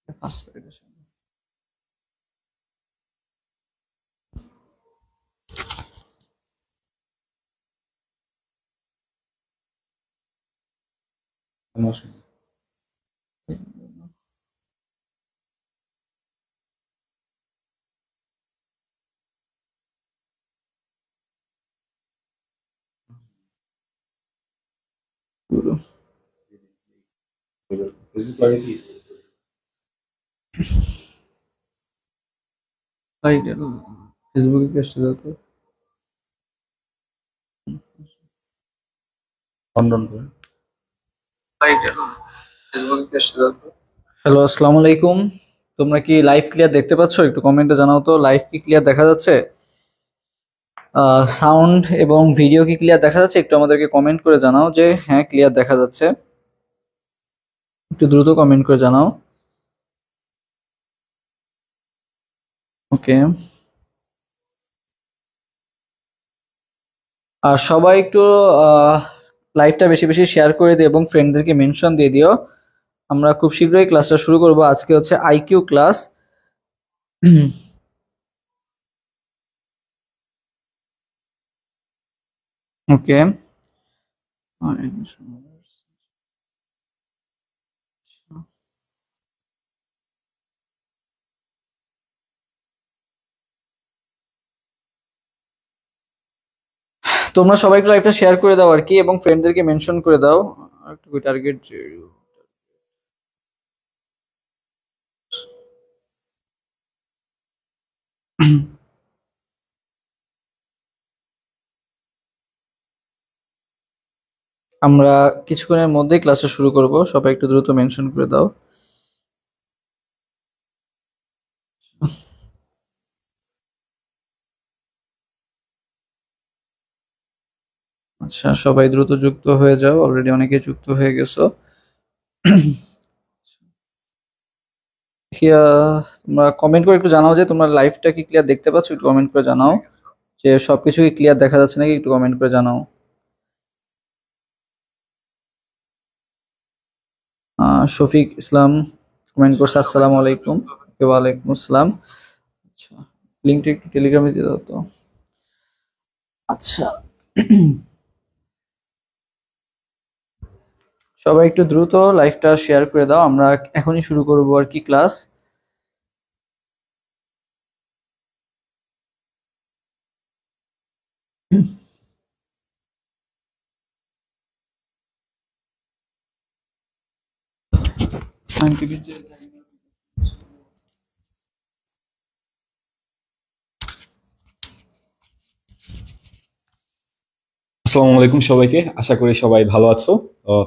5 second. ফেসবুকে কি আসছে দাও তো? ফেসবুকে কি আসছে দাও তো? হ্যালো, আসসালামু আলাইকুম। তোমরা কি লাইভ ক্লিয়ার দেখতে পাচ্ছ? একটু কমেন্টে জানাও তো, লাইভ কি ক্লিয়ার দেখা যাচ্ছে? সাউন্ড এবং ভিডিও কি ক্লিয়ার দেখা যাচ্ছে? একটু আমাদেরকে কমেন্ট করে জানাও যে হ্যাঁ ক্লিয়ার দেখা যাচ্ছে। একটু দ্রুত কমেন্ট করে জানাও। ওকে। আর সবাই একটু লাইভটা বেশি বেশি শেয়ার করে দিও এবং ফ্রেন্ডদেরকে মেনশন দিয়ে দিও। আমরা খুব শীঘ্রই ক্লাসটা শুরু করব। আজকে হচ্ছে আইকিউ ক্লাস। ওকে। তোমরা সবাই একটু লাইভটা শেয়ার করে দাও আর কি, এবং ফ্রেন্ডদেরকে মেনশন করে দাও। একটু টার্গেট। আমরা কিছুক্ষণের মধ্যেই ক্লাসটা শুরু করব, সবাই একটু দ্রুত মেনশন করে দাও। আচ্ছা, সবাই দ্রুত যুক্ত হয়ে যাও, অলরেডি অনেকে যুক্ত হয়ে গেছো। তোমরা কমেন্ট করে একটু জানাও যে তোমরা লাইভটা কি ক্লিয়ার দেখতে পাচ্ছ, একটু কমেন্ট করে জানাও যে সবকিছু কি ক্লিয়ার দেখা যাচ্ছে নাকি, একটু কমেন্ট করে জানাও। শফিক ইসলাম কমেন্ট করছে আসসালামু আলাইকুম। ওয়ালাইকুম আসসালাম। আচ্ছা, লিঙ্কটা একটু টেলিগ্রামে দিয়ে দাও তো। আচ্ছা, সবাই একটু দ্রুত লাইভটা শেয়ার করে দাও, আমরা এখনই শুরু করব আর কি ক্লাস। আসসালামু আলাইকুম সবাইকে, আশা করি সবাই ভালো আছো।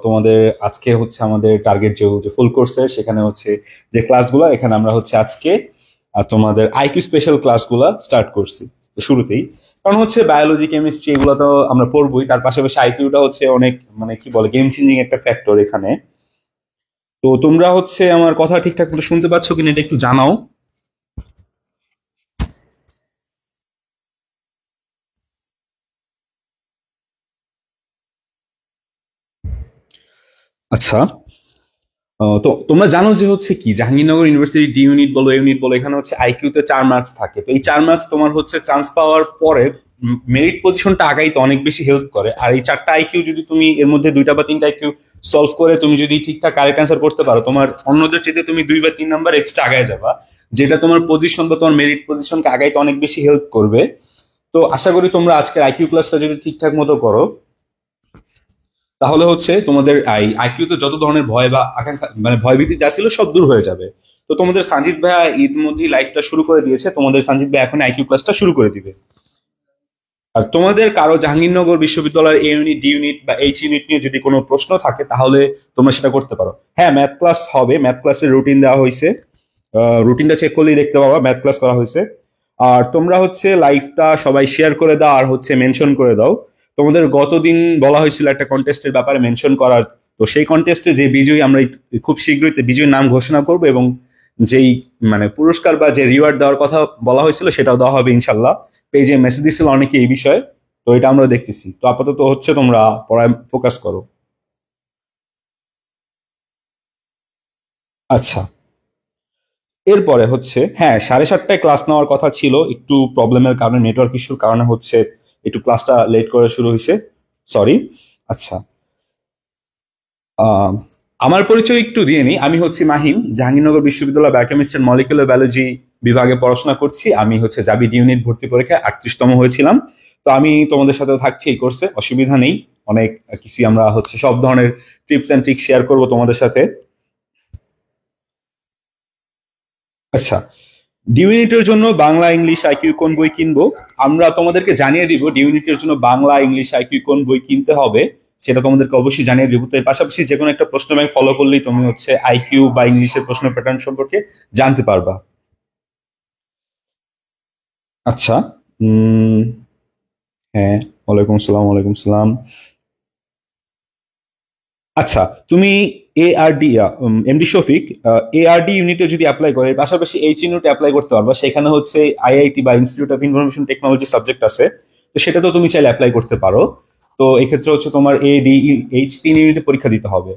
তোমাদের আজকে হচ্ছে আমাদের টার্গেট যে ফুল কোর্সের, সেখানে হচ্ছে যে ক্লাসগুলো, এখানে আমরা হচ্ছে আজকে তোমাদের আইকিউ স্পেশাল ক্লাসগুলো স্টার্ট করছি। তো শুরুতেই কারণ হচ্ছে বায়োলজি, কেমিস্ট্রি এগুলো তো আমরা পড়বোই, তার পাশাপাশি আইকিউটা হচ্ছে অনেক মানে কি বলে গেম চেঞ্জিং একটা ফ্যাক্টর এখানে। তো তোমরা হচ্ছে আমার কথা ঠিকঠাক মতো শুনতে পাচ্ছ কিনা এটা একটু জানাও। আচ্ছা, তো তোমরা জানো যে হচ্ছে কি জাহাঙ্গীরনগর ইউনিভার্সিটি ডি ইউনিট বলো, ইউনিট বলো, এখানে হচ্ছে আইকিউ তে 4 মার্কস থাকে। তো এই 4 মার্কস তোমার হচ্ছে চান্স পাওয়ার পরে মেরিট পজিশনটা আগাইতে অনেক বেশি হেল্প করে। আর এই 4টা আইকিউ যদি তুমি এর মধ্যে 2টা বা 3টা আইকিউ সলভ করে তুমি যদি ঠিকঠাক কারেক্ট অ্যান্সার করতে পারো, তোমার অন্যদের চেয়ে তুমি 2 বা 3 নাম্বার এক্সট্রা আগায় যাবা, যেটা তোমার পজিশন বা তোমার মেরিট পজিশনকে আগাইতে অনেক বেশি হেল্প করবে। তো আশা করি তোমরা আজকের আইকিউ ক্লাসটা যদি ঠিকঠাক মতো করো, তাহলে হচ্ছে তোমাদের আইকিউতে যত ধরনের ভয় বা আকাঙ্ক্ষা মানে ভয়ভীতি যা ছিল সব দূর হয়ে যাবে। তো তোমাদের সঞ্জিত ভাইয়া ঈদ মধ্যেই লাইভটা শুরু করে দিয়েছে, তোমাদের সঞ্জিত ভাই এখন আইকিউ ক্লাসটা শুরু করে দিবে। আর তোমাদের কারো জাহাঙ্গীরনগর বিশ্ববিদ্যালয়ের এ ইউনিট, ডি ইউনিট বা এইচ ইউনিট নিয়ে যদি কোনো প্রশ্ন থাকে, তাহলে তোমরা সেটা করতে পারো। হ্যাঁ, ম্যাথ ক্লাস হবে, ম্যাথ ক্লাসের রুটিন দেওয়া হয়েছে, রুটিনটা চেক করলেই দেখতে পাবা ম্যাথ ক্লাস করা হয়েছে। আর তোমরা হচ্ছে লাইভটা সবাই শেয়ার করে দাও আর হচ্ছে মেনশন করে দাও। তোমাদের গতদিন বলা হয়েছিল একটা কন্টেস্টের ব্যাপারে মেনশন করার, তো সেই কন্টেস্টে যে বিজয়ী, আমরা খুব শীঘ্রই বিজয়ীর নাম ঘোষণা করব, এবং যেই মানে পুরস্কার বা যে রিওয়ার্ড দেওয়ার কথা বলা হয়েছিল সেটাও দেওয়া হবে ইনশাল্লাহ। পেজে মেসেজ দিচ্ছিল অনেকে এই বিষয়ে, তো এটা আমরা দেখতেছি। তো আপাতত হচ্ছে তোমরা পড়ায় ফোকাস করো। আচ্ছা, এরপরে হচ্ছে হ্যাঁ 7:30টায় ক্লাস নেওয়ার কথা ছিল, একটু প্রবলেমের কারণে, নেটওয়ার্ক ইস্যুর কারণে হচ্ছে একটু ক্লাসটা লেট করে শুরু হয়েছে, সরি। আচ্ছা, আহ, আমার পরিচয় একটু দিয়ে নিই। আমি হচ্ছে মাহিম, জাহাঙ্গীরনগর বিশ্ববিদ্যালয় বায়োকেমিস্ট্রি অ্যান্ড মলিকুলার বায়োলজি বিভাগে পড়াশোনা করছি। আমি হচ্ছে জাবিড ইউনিট ভর্তি পরীক্ষায় 38তম হয়েছিলাম। তো আমি তোমাদের সাথেও থাকছি এই কোর্সে, অসুবিধা নেই। অনেক কিছু আমরা হচ্ছে সব ধরনের টিপস অ্যান্ড ট্রিক্স শেয়ার করবো তোমাদের সাথে। আচ্ছা, ডি ইউনিটের জন্য বাংলা ইংলিশ আইকিউ কোন বই কিনবো, আমরা তোমাদেরকে জানিয়ে দিব। ডি ইউনিটের জন্য বাংলা ইংলিশ আইকিউ কোন বই কিনতে হবে সেটা তোমাদেরকে অবশ্যই জানিয়ে দিব। তো এর পাশাপাশি যে কোনো একটা প্রশ্ন ব্যাংক ফলো করলেই তুমি হচ্ছে আইকিউ বা ইংলিশের প্রশ্ন প্যাটার্ন সম্পর্কে জানতে পারবা। আচ্ছা, উম হ্যাঁ, ওয়ালাইকুম আসসালাম, ওয়ালাইকুম সালাম। আচ্ছা, তুমি এআরডি, এমডি শফিক, এআরডি ইউনিটে যদি অ্যাপ্লাই করে, এর পাশাপাশি এইচ ইউনিটে অ্যাপ্লাই করতে পারবা। সেখানে হচ্ছে আইআইটি বা institute of information technology subject আছে, তো সেটাতেও তুমি চাইলে অ্যাপ্লাই করতে পারো। তো এক্ষেত্রে হচ্ছে তোমার এডি এইচ 3 ইউনিটে পরীক্ষা দিতে হবে।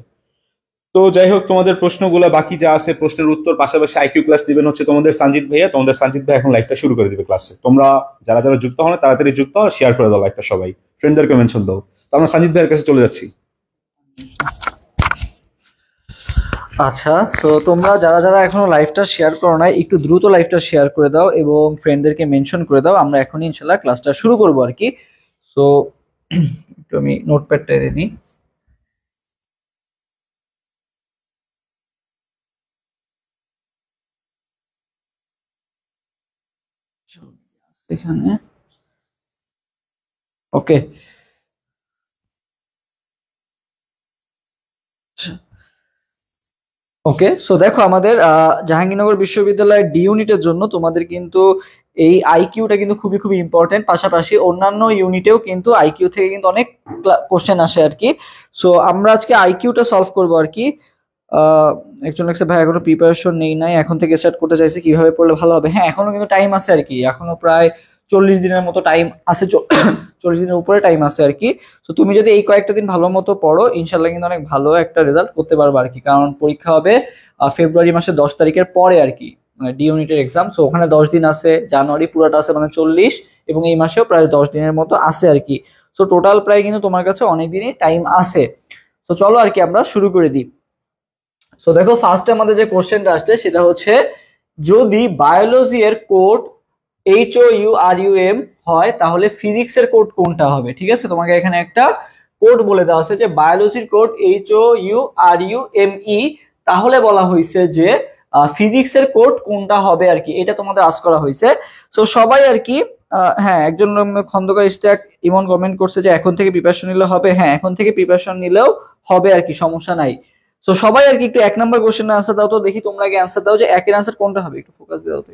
তো যাই হোক, তোমাদের প্রশ্নগুলো বাকি যা আছে, প্রশ্নের উত্তর পাশাপাশি আইকিউ ক্লাস দিবেন হচ্ছে তোমাদের সানজিদ ভাইয়া। তোমাদের সানজিদ ভাই এখন লাইভটা শুরু করে দিবে ক্লাসে। তোমরা যারা যারা যুক্ত হন তাড়াতাড়ি যুক্ত হও, শেয়ার করে দাও লাইভটা, সবাই ফ্রেন্ডদেরকে মেনশন দাও। তো আমরা সানজিদ ভাইয়ের কাছে চলে যাচ্ছি। আচ্ছা, তো তোমরা যারা যারা এখনো লাইভটা শেয়ার করো না, একটু দ্রুত লাইভটা শেয়ার করে দাও এবং ফ্রেন্ডদেরকে মেনশন করে দাও। আমরা এখনই ইনশাল্লাহ ক্লাসটা শুরু করবো আর কি। সো একটু আমি নোটপ্যাডটা এনে নিই। এখানে ওকে। ওকে, সো দেখো আমাদের জাহাঙ্গীরনগর বিশ্ববিদ্যালয়ের ডি ইউনিটের জন্য তোমাদের কিন্তু এই আইকিউটা কিন্তু খুবই খুবই ইম্পর্টেন্ট। পাশাপাশি অন্যান্য ইউনিটেও কিন্তু আইকিউ থেকে কিন্তু অনেক কোশ্চেন আসে আর কি। সো আমরা আজকে আইকিউটা সলভ করবো আর কি। একজন লেখছে ভাই এখনো প্রিপারেশন নেই নাই, এখন থেকে স্টার্ট করতে চাইছি, কিভাবে পড়লে ভালো হবে? হ্যাঁ, এখনো কিন্তু টাইম আছে আর কি, এখনো প্রায় 40 দিনের মতো টাইম আছে, 40 দিনের উপরে টাইম আছে আর কি। তো তুমি যদি এই কয়েকটা দিন ভালো মতো পড়ো, ইনশাল্লাহ কিন্তু অনেক ভালো একটা রেজাল্ট করতে পারবে আর কি। কারণ পরীক্ষা হবে ফেব্রুয়ারি মাসের 10 তারিখের পরে আর কি, মানে ডি ইউনিটের এক্সাম। সো ওখানে 10 দিন আছে, জানুয়ারি পুরোটা আছে মানে 40, এবং এই মাসেও প্রায় 10 দিনের মতো আছে আর কি। সো টোটাল প্রায় কিন্তু তোমার কাছে অনেক দিনই টাইম আছে। তো চলো আর কি আমরা শুরু করে দিই। সো দেখো ফার্স্টে আমাদের যে কোশ্চেনটা আসছে সেটা হচ্ছে, যদি বায়োলজি এর কোড HOURUM হয় তাহলে ফিজিক্সের কোড কোনটা হবে? ঠিক আছে, তোমাকে এখানে একটা কোড বলে দেওয়া আছে যে বায়োলজির কোড HOURUME, তাহলে বলা হয়েছে যে ফিজিক্সের কোড কোনটা হবে আর কি, এটা তোমাদের আস্ক করা হয়েছে। সো সবাই আর কি, হ্যাঁ, একজন খন্দকার ইশতিয়াক ইমন কমেন্ট করছে যে এখন থেকে প্রিপারেশন নিলে হবে। হ্যাঁ, এখন থেকে প্রিপারেশন নিলেও হবে আর কি, সমস্যা নাই। তো সবাই আর কি একটু 1 নম্বর কোশ্চেনের আনসার দাও তো দেখি। তোমরা আগে আনসার দাও যে একের আনসার কোনটা হবে, একটু ফোকাস দাও তো।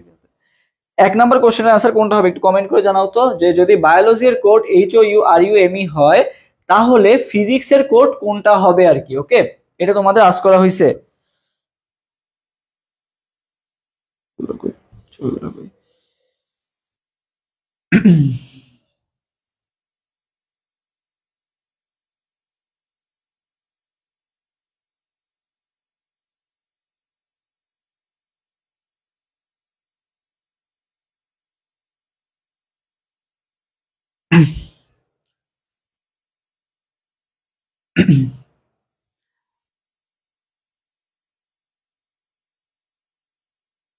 1 নম্বর কোশ্চেনের আনসার কোনটা হবে একটু কমেন্ট করে জানাও তো, যে যদি বায়োলজি এর কোড HOURUME হয় তাহলে ফিজিক্স এর কোড কোনটা হবে আর কি। ওকে, এটা তোমাদের আস্ক করা হয়েছে।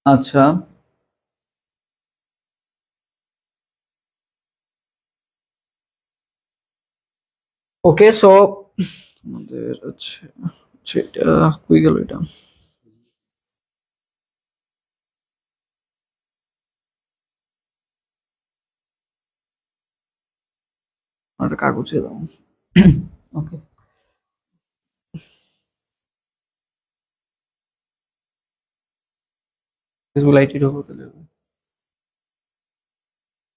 আচ্ছা, ওকে। সো আমাদের আচ্ছা আচ্ছা, এটা কই গেল এটা? আমার একটা কাগজে দাও। ওকে, লাইট হতে হবে।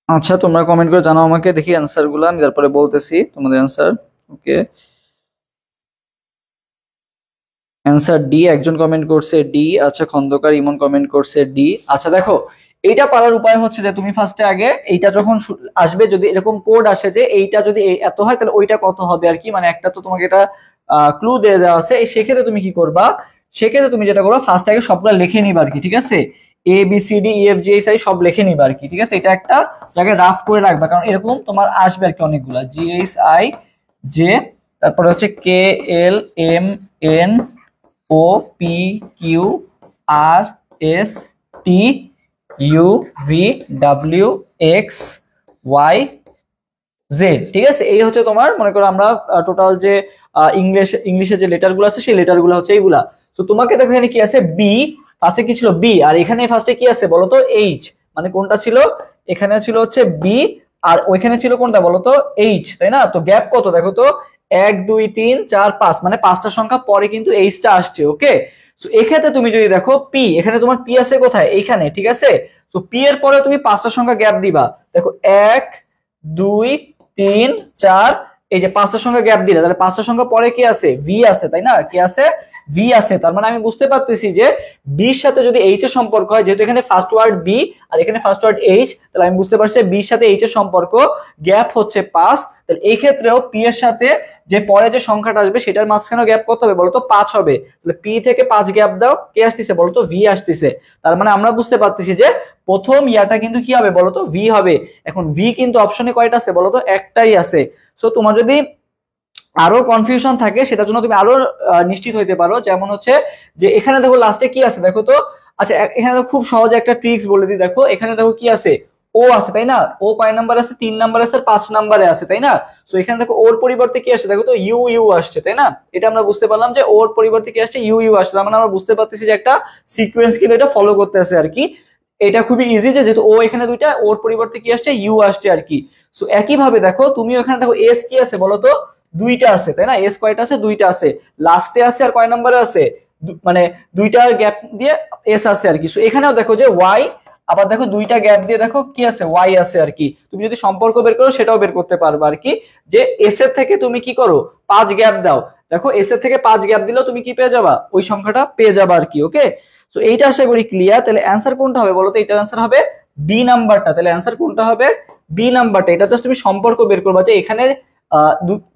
আচ্ছা, তোমরা কমেন্ট করে জানাও আমাকে, দেখি অ্যান্সার গুলো, আমি তারপরে বলতেছি তোমাদের অ্যান্সার। ওকে, অ্যান্সার ডি, একজন কমেন্ট করছে ডি। আচ্ছা, খন্দকার ইমন কমেন্ট করছে ডি। আচ্ছা দেখো, এইটা পারার উপায় হচ্ছে যে তুমি ফার্স্টে আগে এইটা যখন আসবে, যদি এরকম কোড আসে যে এইটা যদি এত হয় তাহলে ওইটা কত হবে আর কি, মানে একটা তো তোমাকে এটা ক্লু দিয়ে দেওয়া আছে। সেক্ষেত্রে তুমি কি করবা, সেক্ষেত্রে তুমি যেটা করো ফার্স্ট আগে সবগুলো লিখে নিবা আর কি, ঠিক আছে? A B C D E F G H I সব লিখে নিবা আর কি, ঠিক আছে? এটা একটা জায়গায় রাফ করে রাখবা, কারণ এরকম তোমার আসবে আর কি অনেকগুলা, জি এইচ আই জে, তারপরে হচ্ছে K L M N O P Q R S T U V W X Y Z, ঠিক আছে? এই হচ্ছে তোমার, মনে করো আমরা টোটাল যে ইংলিশে যে লেটারগুলো আছে সেই লেটারগুলো হচ্ছে এইগুলা। তো তোমাকে দেখো এখানে কি আছে, বি, ফার্স্টে কি ছিল বি, আর এখানে ফার্স্টে কি আছে বলতো এইচ, মানে কোনটা ছিল, এখানে ছিল হচ্ছে বি আর ওইখানে ছিল কোনটা বলতো এইচ, তাই না? তো গ্যাপ কত দেখো তো, 1 2 3 4 5, মানে পাঁচটা সংখ্যা পরে কিন্তু এইচটা আসছে, ওকে? সো এক্ষেত্রে তুমি যদি দেখো পি, এখানে তোমার পি আছে কোথায়, এইখানে, ঠিক আছে? তো পি এর পরে তুমি পাঁচটা সংখ্যা গ্যাপ দিবা, দেখো 1 2 3 4, এই যে পাঁচটা সংখ্যা গ্যাপ দিলে, তাহলে পাঁচটা সংখ্যা পরে কি আছে, ভি আছে, তাই না? কি আছে, ভি আছে। তার মানে আমি বুঝতে পারতেছি যে বির সাথে যদি এইচ এর সম্পর্ক হয়, যেহেতু এখানে ফার্স্ট ওয়ার্ড বি আর এখানে ফার্স্ট ওয়ার্ড এইচ, তাহলে আমি বুঝতে পারছি বির সাথে এইচ এর সম্পর্ক, গ্যাপ হচ্ছে 5। তাহলে এই ক্ষেত্রেও পি এর সাথে যে পরে যে সংখ্যাটা আসবে সেটার মাঝখানে গ্যাপ কত হবে বলতো, 5 হবে। তাহলে পি থেকে 5 গ্যাপ দাও, কে আসতেছে বলতো, ভি আসতেছে। তার মানে আমরা বুঝতে পারতেছি যে প্রথম ইয়াটা কিন্তু কি হবে বলতো, ভি হবে। এখন ভি কিন্তু অপশনে কয়টা আছে বলতো, একটাই আছে। সো তোমার যদি আরো কনফিউশন থাকে সেটার জন্য তুমি আরো নিশ্চিত হইতে পারো, যেমন হচ্ছে যে এখানে দেখো লাস্টে কি আছে দেখো তো। আচ্ছা এখানে দেখো খুব সহজে একটা ট্রিক্স বলে দিই, দেখো এখানে দেখো কি আছে, ও আছে, তাই না? ও কয় নাম্বার আছে, 3 নাম্বার আছে, 5 নাম্বারে আছে, তাই না? সো এখানে দেখো ওর পরিবর্তে কি আসছে দেখো তো, ইউ ইউ আসছে, তাই না? এটা আমরা বুঝতে পারলাম যে ওর পরিবর্তে কি আসছে, ইউ ইউ আসছে। তার মানে আমরা বুঝতে পারতেছি যে একটা সিকোয়েন্স কিন্তু এটা ফলো করতে আছে আর কি। এটা খুবই ইজি, যে যেহেতু ও এখানে দুইটা, ওর পরিবর্তে কি আসছে, ইউ আসছে আর কি। সো একই ভাবে দেখো তুমি ওখানে দেখো এস কি আছে বলো তো, দুইটা আছে, তাই না? এস কয়টা আছে, দুইটা আছে, লাস্টে আছে আর কয় নাম্বারে আছে, মানে দুইটা গ্যাপ দিয়ে এস আছে আর কি। সো এখানেও দেখো যে ওয়াই, আবার দেখো দুইটা গ্যাপ দিয়ে দেখো কি আছে, ওয়াই আছে আর কি। তুমি যদি সম্পর্ক বের করো সেটাও বের করতে পারবে আর কি, যে এস এর থেকে তুমি কি করো, 5 গ্যাপ দাও। দেখো এস এর থেকে 5 গ্যাপ দিলেও তুমি কি পেয়ে যাবা, ওই সংখ্যাটা পেয়ে যাবা আর কি, ওকে? সো এইটা আশা করি ক্লিয়ার। তাহলে অ্যান্সার কোনটা হবে বলো তো, এটার অ্যান্সার হবে বি নাম্বারটা। তাহলে অ্যান্সার কোনটা হবে, বি নাম্বারটা। এটা জাস্ট তুমি সম্পর্ক বের করবা যে এখানে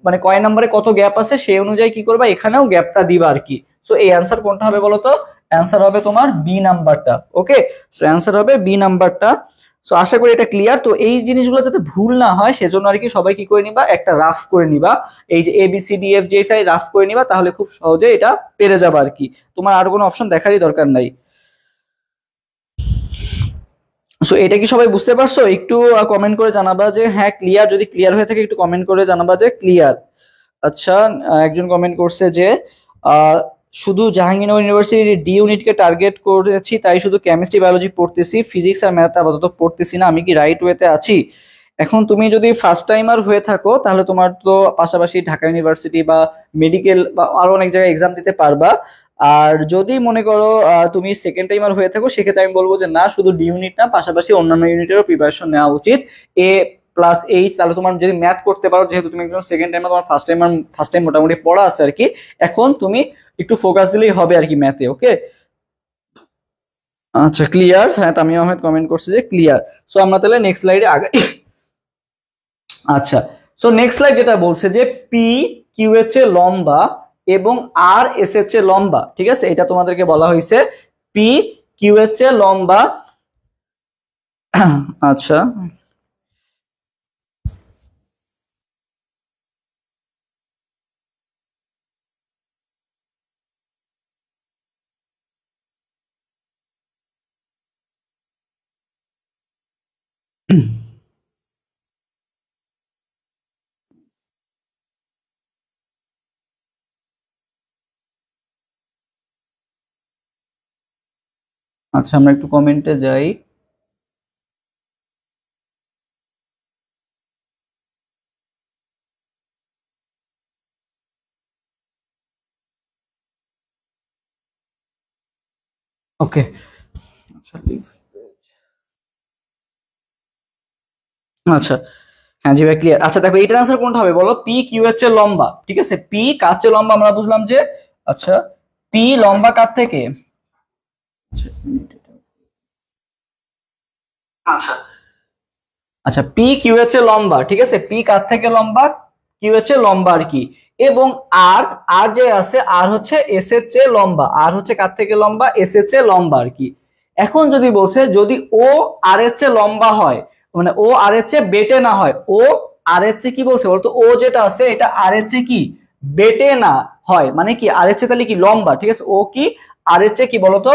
মানে কয় নাম্বারে কত গ্যাপ আছে সেই অনুযায়ী কি করবা, এখানেও গ্যাপটা দিবা আর কি। সো এই অ্যান্সার কোনটা হবে বলো তো, অ্যান্সার হবে তোমার বি নাম্বারটা, ওকে? সো অ্যান্সার হবে বি নাম্বারটা। সো আশা করি এটা ক্লিয়ার। তো এই জিনিসগুলো যাতে ভুল না হয় সেজন্য আর কি সবাই কি করে নিবা, একটা রাফ করে নিবা, এই যে A B C D F G H I rough করে নিবা, তাহলে খুব সহজে এটা পেরে যাবা আর কি। তোমার আর কোনো অপশন দেখারই দরকার নাই। সো এটা কি সবাই বুঝতে পারছো? একটু কমেন্ট করে জানাবা যে হ্যাঁ ক্লিয়ার, যদি ক্লিয়ার হয়ে থাকে একটু কমেন্ট করে জানাবা যে ক্লিয়ার। আচ্ছা একজন কমেন্ট করছে যে আহ, শুধু জাহাঙ্গীরনগর ইউনিভার্সিটির ডি ইউনিটকে টার্গেট করেছি, তাই শুধু কেমিস্ট্রি বায়োলজি পড়তেছি, ফিজিক্স আর ম্যাথ আপাতত পড়তেছি না, আমি কি রাইট ওয়েতে আছি? এখন তুমি যদি ফার্স্ট টাইমার হয়ে থাকো তাহলে তোমার তো পাশাপাশি ঢাকা ইউনিভার্সিটি বা মেডিকেল বা আরো অনেক জায়গায় এক্সাম দিতে পারবা। আর যদি মনে করো তুমি সেকেন্ড টাইমার হয়ে থাকো, সেক্ষেত্রে আমি বলবো যে না, শুধু ডি ইউনিট না, পাশাপাশি অন্যান্য ইউনিটেরও প্রিপারেশন নেওয়া উচিত। এ প্লাস এইচ, তাহলে তোমার যদি ম্যাথ করতে পারো, যেহেতু তুমি একজন সেকেন্ড টাইমার, তোমার ফার্স্ট টাইম মোটামুটি পড়া আছে আর কি, এখন তুমি একটু ফোকাস দিলেই হবে আর কি ম্যাথে, ওকে? আচ্ছা ক্লিয়ার, হ্যাঁ তামিম আহমেদ কমেন্ট করছে যে ক্লিয়ার। সো আমরা তাহলে নেক্সট স্লাইডে আগে। আচ্ছা, সো নেক্সট স্লাইড যেটা বলছে যে পি কিউ এর চেয়ে লম্বা এবং আর এস এর চেয়ে লম্বা, ঠিক আছে? এটা তোমাদেরকে বলা হয়েছে পি কিউ এর চেয়ে লম্বা। আচ্ছা আচ্ছা আমরা একটু কমেন্টে যাই। ওকে আচ্ছা, হ্যাঁ জি ভাই ক্লিয়ার। আচ্ছা দেখো এইটার আনসার কোনটা হবে বলো, পি কিউ এর চেয়ে লম্বা, ঠিক আছে? পি কার চেয়ে লম্বা আমরা বুঝলাম যে, আচ্ছা পি লম্বা কার থেকে, আচ্ছা আচ্ছা পি কিউ এর চেয়ে লম্বা, ঠিক আছে? পি কার থেকে লম্বা, কিউ এর চেয়ে লম্বা আর কি। এবং আর আর যে আছে আর হচ্ছে এস এর চেয়ে লম্বা, আর হচ্ছে কার থেকে লম্বা, এস এর চেয়ে লম্বা আর কি। এখন যদি বলছে যদি ও আর এর চেয়ে লম্বা হয়, মানে ও আর এর চেয়ে বেটে না হয়, ও আর এর চেয়ে কি বলছে বলতো, ও যেটা আছে এটা আর এর চেয়ে কি বেটে না হয়, মানে কি আর এর চেয়ে তাহলে কি লম্বা, ঠিক আছে, ও কি আর এর চেয়ে কি বলতো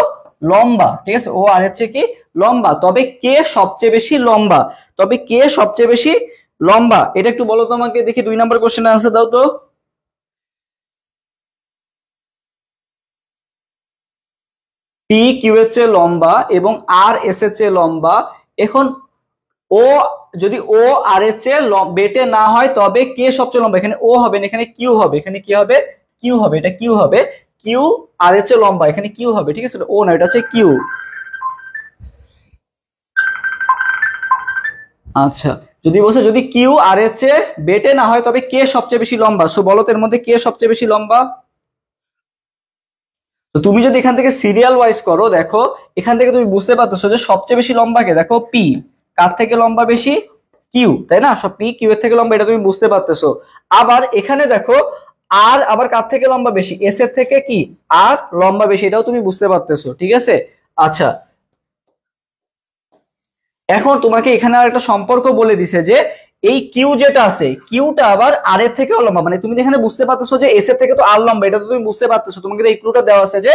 লম্বা, ঠিক আছে, ও আর এর চেয়ে কি লম্বা, তবে কে সবচেয়ে বেশি লম্বা, তবে কে সবচেয়ে বেশি লম্বা, এটা একটু বলো তো আমাকে, দেখি 2 নম্বর কোশ্চেনের আনসার দাও তো। পি কিউ এর চেয়ে লম্বা এবং আর এস এর চেয়ে লম্বা। এখন ও যদি ও আর এর চেয়ে বেটে না হয় তবে কে সবচেয়ে লম্বা, এখানে ও হবে না, এখানে কিউ হবে, এখানে কি হবে কিউ হবে, এটা কিউ হবে, কিউ আর এর চেয়ে লম্বা, এখানে কিউ হবে, ঠিক আছে, ও না, এটা হচ্ছে কিউ। আচ্ছা, যদি বলছে যদি কিউ আর এর চেয়ে বেটে না হয় তবে কে সবচেয়ে বেশি লম্বা, সো বলো তো এর মধ্যে কে সবচেয়ে বেশি লম্বা। তো তুমি যদি এখান থেকে সিরিয়াল ওয়াইজ করো, দেখো এখান থেকে তুমি বুঝতে পারতেছো যে সবচেয়ে বেশি লম্বা কে, দেখো পি, কার থেকে লম্বা বেশি, কিউ, তাই না, সব পি কিউ এর থেকে লম্বা, এটা তুমি বুঝতে পারতেছো। আবার এখানে দেখো আর আবার কার থেকে লম্বা বেশি, এস এর থেকে কি আর লম্বা বেশি, এটাও তুমি বুঝতে পারতেছো, ঠিক আছে। আচ্ছা, এখন তোমাকে এখানে আর একটা সম্পর্ক বলে দিছে যে এই কিউ যেটা আছে কিউটা আবার আর এর থেকেও লম্বা, মানে তুমি এখানে বুঝতে পারতেছো যে এস এর থেকে তো আর লম্বা, এটা তো তুমি বুঝতে পারতেছো, তোমাকে এই ক্লুটা দেওয়া আছে যে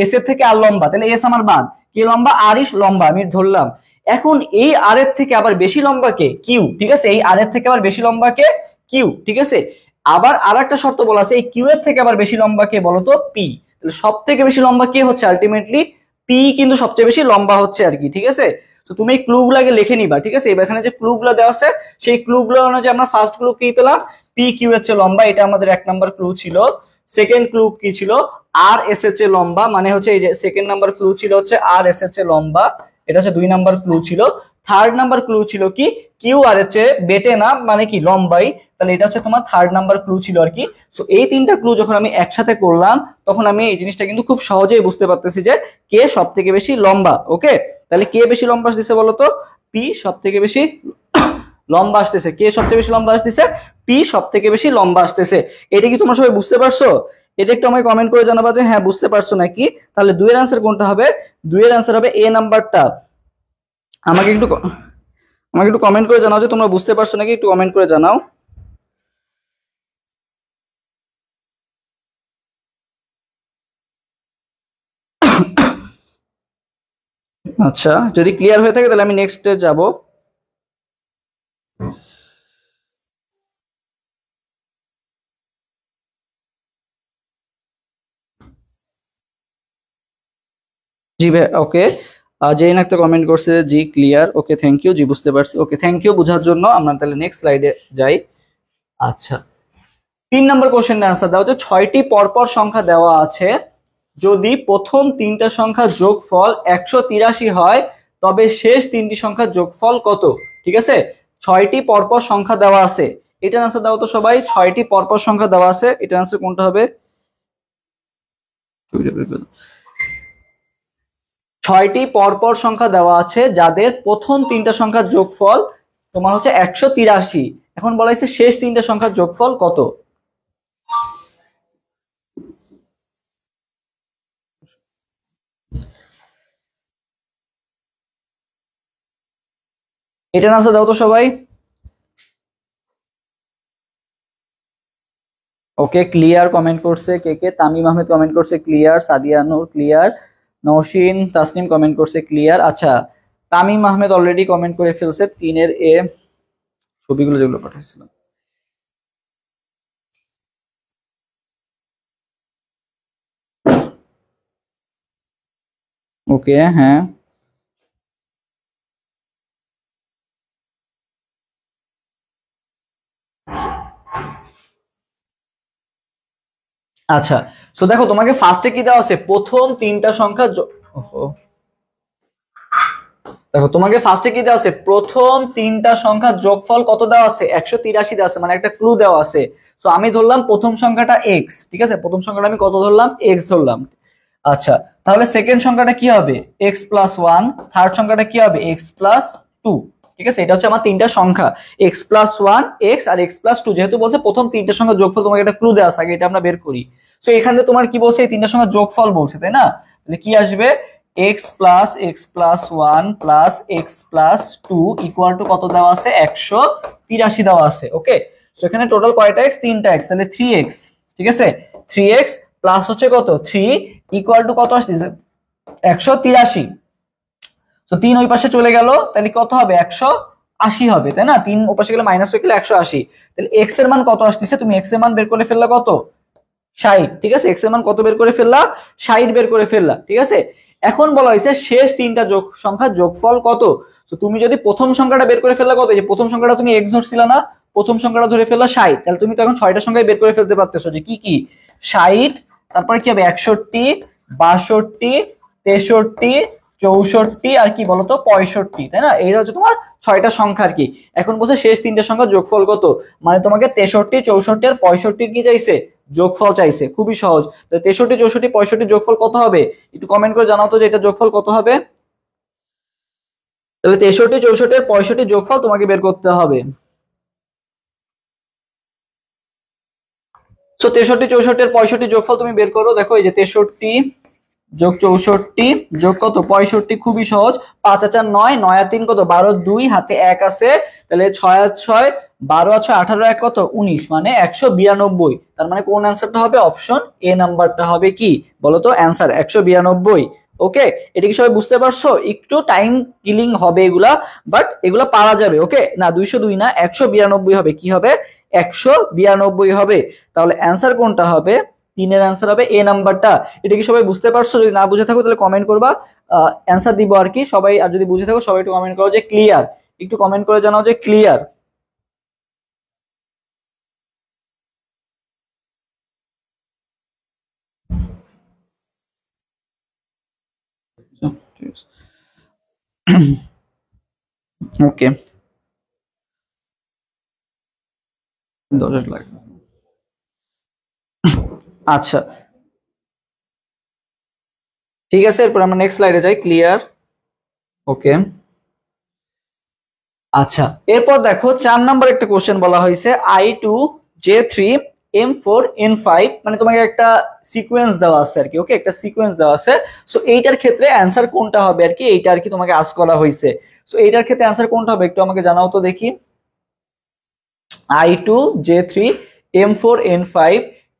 এস এর থেকে আর লম্বা, তাহলে এস আমার বাদ, কি লম্বা, আরই লম্বা, আমি ধরলাম। এখন এই আর এর থেকে আবার বেশি লম্বা কে, কিউ, ঠিক আছে, এই আর এর থেকে আবার বেশি লম্বা কে, কিউ, ঠিক আছে। আবার আর একটা শর্ত বলা আছে এই কিউ এর থেকে আবার বেশি লম্বা কে বলতো, পি, তাহলে সব থেকে বেশি লম্বা কে হচ্ছে আলটিমেটলি পি, কিন্তু সবচেয়ে বেশি লম্বা হচ্ছে আর কি, ঠিক আছে। তো তুমি এই ক্লু গুলাকে লিখে নিবা, ঠিক আছে, এবার এখানে যে ক্লু গুলো দেওয়া আছে সেই ক্লু গুলো অনুযায়ী আমরা ফার্স্ট ক্লু কি পেলাম, পি কিউ এর চেয়ে লম্বা, এটা আমাদের 1 নাম্বার ক্লু ছিল। সেকেন্ড ক্লু কি ছিল, আর এস এর চেয়ে লম্বা, মানে হচ্ছে এই যে সেকেন্ড নাম্বার ক্লু ছিল হচ্ছে আর এস এর চেয়ে লম্বা, এটা হচ্ছে 2 নাম্বার ক্লু ছিল। থার্ড নাম্বার ক্লু ছিল কি কিউ আর এর চেয়ে বেটে না, মানে কি লম্বাই, তাহলে এটা হচ্ছে তোমার থার্ড নাম্বার ক্লু ছিল আর কি। সো এই 3টা ক্লু যখন আমি একসাথে করলাম তখন আমি এই জিনিসটা কিন্তু খুব সহজেই বুঝতে পারতেছি যে কে সব থেকে বেশি লম্বা। ওকে, তাহলে কে বেশি লম্বা আসতেছে বলতো, পি সব থেকে বেশি লম্বা আসতেছে, কে সবচেয়ে বেশি লম্বা আসতেছে, পি সব থেকে বেশি লম্বা আসতেছে। এটা কি তোমরা সবাই বুঝতে পারছো? এটা একটু আমাকে কমেন্ট করে জানাবা যে হ্যাঁ বুঝতে পারছো নাকি। তাহলে 2 এর आंसर কোনটা হবে, 2 এর आंसर হবে এ নাম্বারটা। আমাকে একটু কমেন্ট করে জানাও যে তোমরা বুঝতে পারছো নাকি, একটু কমেন্ট করে জানাও। আচ্ছা, যদি ক্লিয়ার হয়ে থাকে তাহলে আমি নেক্সটে যাব। জি ভাই, ওকে, জেইন একটা কমেন্ট করছে জি ক্লিয়ার, ওকে থ্যাংক ইউ, জি বুঝতে পারছি, ওকে থ্যাংক ইউ বোঝার জন্য। আমরা তাহলে নেক্সট স্লাইডে যাই। আচ্ছা, 3 নম্বর কোশ্চেনের आंसर দাও যে 6টি পরপর সংখ্যা দেওয়া আছে, যদি প্রথম 3টা সংখ্যার যোগফল 183 হয় তবে শেষ 3টি সংখ্যার যোগফল কত। ঠিক আছে, 6টি পরপর সংখ্যা দেওয়া আছে, এটার आंसर দাও তো সবাই। 6টি পরপর সংখ্যা দেওয়া আছে, এটার आंसर কোনটা হবে, 6টি পরপর সংখ্যা দেওয়া আছে যাদের প্রথম 3টা সংখ্যার যোগফল তোমার হচ্ছে 183, এখন বলা হয়েছে শেষ 3টা সংখ্যার যোগফল কত। এটার आंसर দাও তো সবাই। ওকে, ক্লিয়ার কমেন্ট করছে কে কে, তামিম আহমেদ কমেন্ট করছে ক্লিয়ার, সাদিয়া নূর ক্লিয়ার, নওশিন তাসনিম কমেন্ট করছে ক্লিয়ার। আচ্ছা, তামিম আহমেদ অলরেডি কমেন্ট করে ফেলছে 3 এর এ, ছবিগুলো যেগুলো পাঠিয়েছিলাম। ওকে, হ্যাঁ আচ্ছা, সো দেখো তোমাকে ফার্স্টে কি দেওয়া আছে, প্রথম 3টা সংখ্যা দেখো তোমাকে ফার্স্টে কি দেওয়া আছে, প্রথম 3টা সংখ্যার যোগফল কত দেওয়া আছে, 183 দেওয়া আছে, মানে একটা ক্লু দেওয়া আছে। সো আমি ধরলাম প্রথম সংখ্যাটা x, ঠিক আছে, প্রথম সংখ্যাটা আমি কত ধরলাম, x ধরলাম। আচ্ছা, তাহলে সেকেন্ড সংখ্যাটা কি হবে, x+1, থার্ড সংখ্যাটা কি হবে, x+2, ঠিক আছে, এটা হচ্ছে আমার তিনটা সংখ্যা x+1 x আর x+2, যেহেতু বলছে প্রথম তিনটা সংখ্যার যোগফল, তোমাকে একটা ক্লু দেওয়া আছে, আগে এটা আমরা বের করি। সো এখানে তোমার কি বলছে, এই তিনটা সংখ্যার যোগফল বলছে, তাই না? তাহলে কি আসবে, x+x+1 x+2 ইকুয়াল টু কত দেওয়া আছে, 183 দেওয়া আছে। ওকে, সো এখানে টোটাল কয়টা x, তিনটা x, তাহলে 3x, ঠিক আছে, 3x প্লাস হচ্ছে কত 3 ইকুয়াল টু কত আসছে 183। তো 3 ওই পাশে চলে গেল, তাহলে কত হবে 180 হবে, তাই না? 3 ওই পাশে গেলে মাইনাস হয়ে গেলে 180। তাহলে x এর মান কত আসতেছে, তুমি x এর মান বের করে ফেললা কত, 60, ঠিক আছে, x এর মান কত বের করে ফেললা, 60 বের করে ফেললা, ঠিক আছে। এখন বলা হয়েছে শেষ তিনটা সংখ্যার যোগফল কত। তো তুমি যদি প্রথম সংখ্যাটা বের করে ফেললা কত, যে প্রথম সংখ্যাটা তুমি x ধরছিল না, প্রথম সংখ্যাটা ধরে ফেললা 60, তাহলে তুমি তো এখন 6টা সংখ্যায় বের করে ফেলতে পারতেছো, যে কি কি, 60, তারপরে কি হবে 61, 62, 63, 64 আর কি বলতো 65, তাই না? এইটা হচ্ছে তোমার 6টা সংখ্যা আর কি। এখন বলছে শেষ তিনটা সংখ্যার যোগফল কত, মানে তোমাকে 63, 64 আর 65 কি চাইছে, যোগফল চাইছে। খুবই সহজ। 63, 64, 65 যোগফল কত হবে, একটু কমেন্ট করে জানাও তো যে এটা যোগফল কত হবে। তাহলে 63, 64 আর 65 যোগফল তোমাকে বের করতে হবে। সো 63, 64 আর 65 যোগফল তুমি বের করো। দেখো এই যে 63 যোগ 64 যোগ কত 65, খুবই সহজ। 5 আর 4 9, 9 আর 3 কত 12, 2 হাতে 1 আছে, তাহলে 6 আর 6 12 আর 6 18 1 কত 19, মানে 192। তার মানে কোন অ্যান্সারটা হবে, অপশন এ নাম্বারটা হবে কি বলো তো অ্যান্সার 192। ওকে, এটা কি সবাই বুঝতে পারছো? একটু টাইম কিলিং হবে এগুলা, বাট এগুলা পারা যাবে। ওকে, না 202 না 192 হবে, কি হবে 192 হবে। তাহলে অ্যান্সার কোনটা হবে, তিনের অ্যান্সার হবে এ নাম্বারটা। এটা কি সবাই বুঝতে পারছো? যদি না বুঝে থাকো তাহলে কমেন্ট করবা, অ্যান্সার দিব আর কি সবাই। আর যদি বুঝে থাকো সবাই একটু কমেন্ট করো যে ক্লিয়ার, একটু কমেন্ট করে জানাও যে ক্লিয়ার। ওকে, 10 লাগবে। আচ্ছা ঠিক আছে, এরপর আমরা নেক্সট স্লাইডে যাই। ক্লিয়ার, ওকে। আচ্ছা, এরপর দেখো 4 নাম্বার একটা কোশ্চেন বলা হয়েছে, I2J3M4N5, মানে তোমাকে একটা সিকোয়েন্স দেওয়া আছে আর কি। ওকে, একটা সিকোয়েন্স দেওয়া আছে। সো এইটার ক্ষেত্রে অ্যান্সার কোনটা হবে আর কি, এইটা আর কি তোমাকে আস্ক করা হয়েছে। সো এইটার ক্ষেত্রে অ্যান্সার কোনটা হবে একটু আমাকে জানাও তো দেখি। I2J3M4N5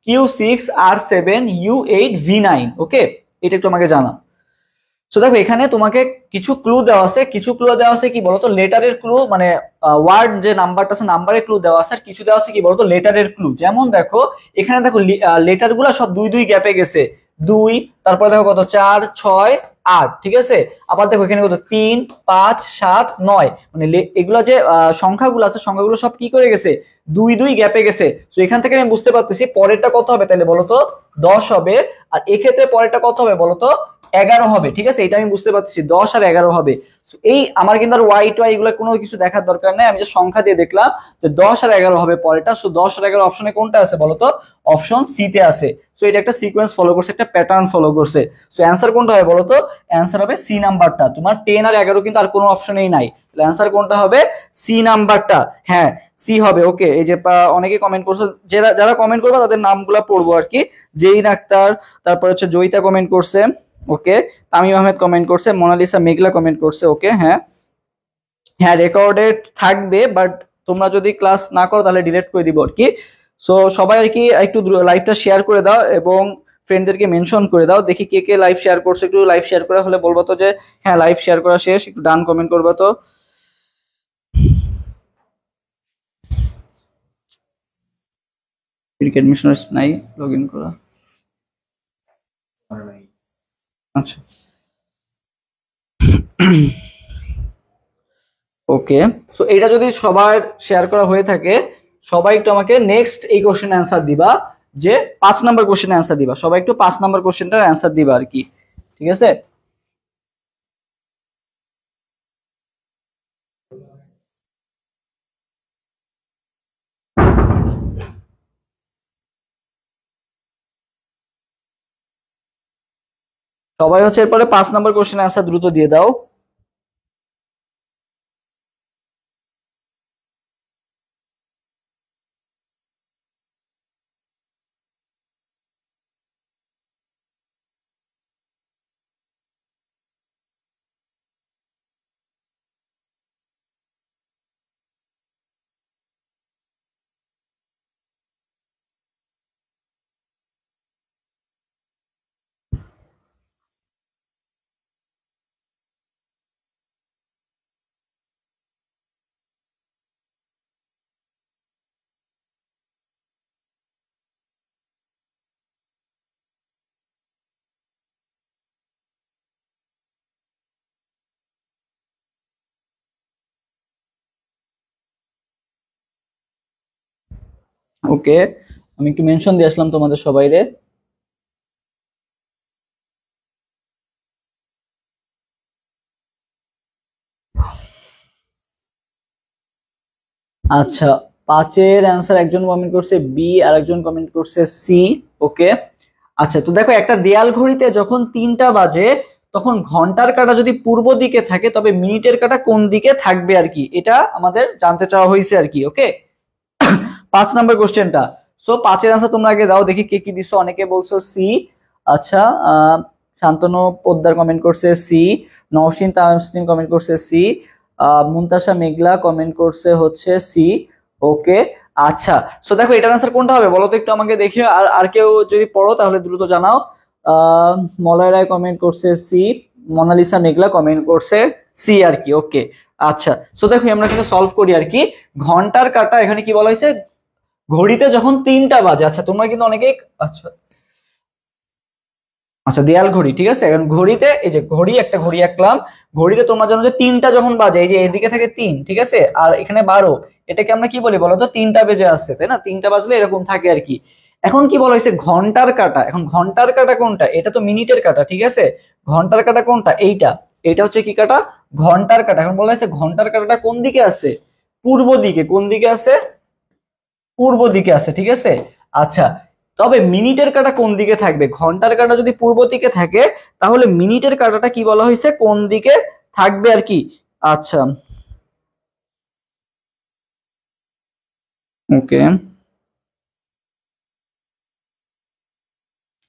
Q6R7U8V9, ওকে, এটা একটু আমাকে জানাও। সো দেখো এখানে তোমাকে কিছু ক্লু দেওয়া আছে, কিছু ক্লু দেওয়া আছে কি বলতো লেটারের ক্লু, মানে ওয়ার্ড যে নাম্বারটা আছে নাম্বারের ক্লু দেওয়া আছে, আর কিছু দেওয়া আছে কি বলতো লেটারের ক্লু। যেমন দেখো এখানে দেখো লেটার গুলা সব 2 2 গ্যাপে গেছে, 2, তারপরে দেখো কত 4 6 8, ঠিক আছে। আবার দেখো এখানে কত 3 5 7 9, মানে এগুলো যে সংখ্যাগুলো আছে সংখ্যাগুলো সব কি করে গেছে 2 2 গ্যাপে গেছে। তো এখান থেকে আমি বুঝতে পারতেছি পরেরটা কত হবে, তাহলে বলতো 10 হবে, আর এক্ষেত্রে পরেরটা কত হবে বলতো 11 হবে, ঠিক আছে। এটা আমি বুঝতে পারতেছি 10 আর 11 হবে। এই আমার কিন্তু আর ওয়াই টোয়াই এগুলো কোনো কিছু দেখার দরকার নেই, আমি যে সংখ্যা দিয়ে দেখলাম যে 10 আর 11 হবে পরেরটা। সো 10 আর 11 অপশনে কোনটা আছে বলতো, অপশন সি তে আছে। সো এটা একটা সিকোয়েন্স ফলো করছে, একটা প্যাটার্ন ফলো করছে। সো অ্যান্সার কোনটা হবে বলতো, অ্যান্সার হবে সি নাম্বারটা। তোমার 10 আর 11 কিন্তু আর কোনো অপশনেই নাই, তাহলে অ্যান্সার কোনটা হবে, সি নাম্বারটা। হ্যাঁ সি হবে। ওকে, এই যে অনেকে কমেন্ট করছে, যারা যারা কমেন্ট করবে তাদের নামগুলো পড়বো আর কি। জেইন আক্তার, তারপর হচ্ছে জয়িতা কমেন্ট করছে, ওকে, তামিম আহমেদ কমেন্ট করছে, মোনালিসা মেঘলা কমেন্ট করছে, ওকে। হ্যাঁ হ্যাঁ রেকর্ডেড থাকবে, বাট তোমরা যদি ক্লাস না করো তাহলে ডিলিট করে দিব আর কি। সো সবাই আর কি একটু লাইভটা শেয়ার করে দাও এবং ফ্রেন্ডদেরকে মেনশন করে দাও। দেখি কে কে লাইভ শেয়ার করছে, একটু লাইভ শেয়ার করা হলে বলবো তো যে হ্যাঁ লাইভ শেয়ার করা শেষ, একটু ডান কমেন্ট করবা তো। ক্রিকেট মিশনারিজ নাই লগ ইন করা, আচ্ছা ওকে। সো এটা যদি সবার শেয়ার করা হয়ে থাকে, সবাই একটু আমাকে নেক্সট এই কোশ্চেন অ্যান্সার দিবা, যে 5 নাম্বার কোশ্চেন অ্যান্সার দিবা। সবাই একটু 5 নাম্বার কোশ্চেনটার অ্যান্সার দিবা আর কি, ঠিক আছে। সবাই হচ্ছে এরপরে 5 নাম্বার কোশ্চেন অ্যান্সার দ্রুত দিয়ে দাও। ওকে, আমি একটু মেনশন দিয়ে আসলাম তোমাদের সবাইরে। আচ্ছা, 5-এর অ্যান্সার একজন কমেন্ট করছে বি, আর একজন কমেন্ট করছে সি। ওকে, আচ্ছা তো দেখো, একটা দেয়াল ঘড়িতে যখন 3টা বাজে তখন ঘন্টার কাঁটা যদি পূর্ব দিকে থাকে তবে মিনিটের কাঁটা কোন দিকে থাকবে আর কি, এটা আমাদের জানতে চাওয়া হয়েছে আর কি। ওকে, 5 নাম্বার কোশ্চেনটা। সো 5-এর আনসার তোমরা আগে দাও, দেখি কে কি দিছো। অনেকে বলছো সি। আচ্ছা, শান্তনু পোদ্দার কমেন্ট করছে সি, নওশিন তাসনিম কমেন্ট করছে সি, মুনতাসা মেঘলা কমেন্ট করছে হচ্ছে সি। ওকে, আচ্ছা সো দেখো এটার আনসার কোনটা হবে বলো তো একটু আমাকে দেখিও। আর আর কেউ যদি পড়ো তাহলে দ্রুত জানাও। মলয় রায় কমেন্ট করছে সি, মোনালিসা মেঘলা কমেন্ট করছে সি আর কি। ওকে, আচ্ছা সো দেখো আমরা কিন্তু সলভ করি আর কি। ঘন্টার কাঁটা এখানে কি বলা হয়েছে, ঘড়িতে যখন 3টা বাজে। আচ্ছা তোমরা কিন্তু অনেকেই, আচ্ছা আচ্ছা দেয়াল ঘড়ি, ঠিক আছে। এখন ঘড়িতে এই যে ঘড়ি, একটা ঘড়ি আঁকলাম, ঘড়িতে তোমরা জানো যে 3টা যখন বাজে, এই যে এদিকে থাকে 3, ঠিক আছে, আর এখানে 12, এটাকে আমরা কি বলি বলো তো, 3টা বেজে আসছে, তাই না? 3টা বাজলে এরকম থাকে আর কি। এখন কি বলা হয়েছে, ঘন্টার কাঁটা। এখন ঘন্টার কাঁটা কোনটা, এটা তো মিনিটের কাঁটা, ঠিক আছে। ঘন্টার কাঁটা কোনটা, এইটা, এটা হচ্ছে কি কাঁটা, ঘন্টার কাঁটা। এখন বলা হয়েছে ঘন্টার কাঁটাটা কোন দিকে আছে, পূর্ব দিকে। কোন দিকে আছে, পূর্ব দিকে আছে, ঠিক আছে। আচ্ছা, তবে মিনিটের কাঁটা কোন দিকে থাকবে, ঘন্টার কাঁটা যদি পূর্ব দিকে থাকে তাহলে মিনিটের কাঁটাটা কি বলা হয়েছে, কোন দিকে থাকবে আর কি। আচ্ছা, ওকে,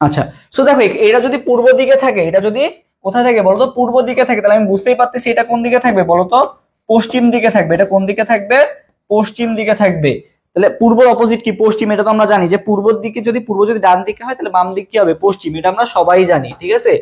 আচ্ছা সো দেখো এটা যদি পূর্ব দিকে থাকে, এটা যদি কোথায় থাকে বলতো, পূর্ব দিকে থাকে, তাহলে আমি বুঝতেই পারতেছি এটা কোন দিকে থাকবে বলতো, পশ্চিম দিকে থাকবে। এটা কোন দিকে থাকবে, পশ্চিম দিকে থাকবে। তাহলে পূর্বর অপোজিট কি, পশ্চিম। এটা তো আমরা জানি যে পূর্বর দিকে যদি, পূর্ব যদি ডান দিকে হয় তাহলে বাম দিক কি হবে, পশ্চিম। এটা আমরা সবাই জানি, ঠিক আছে।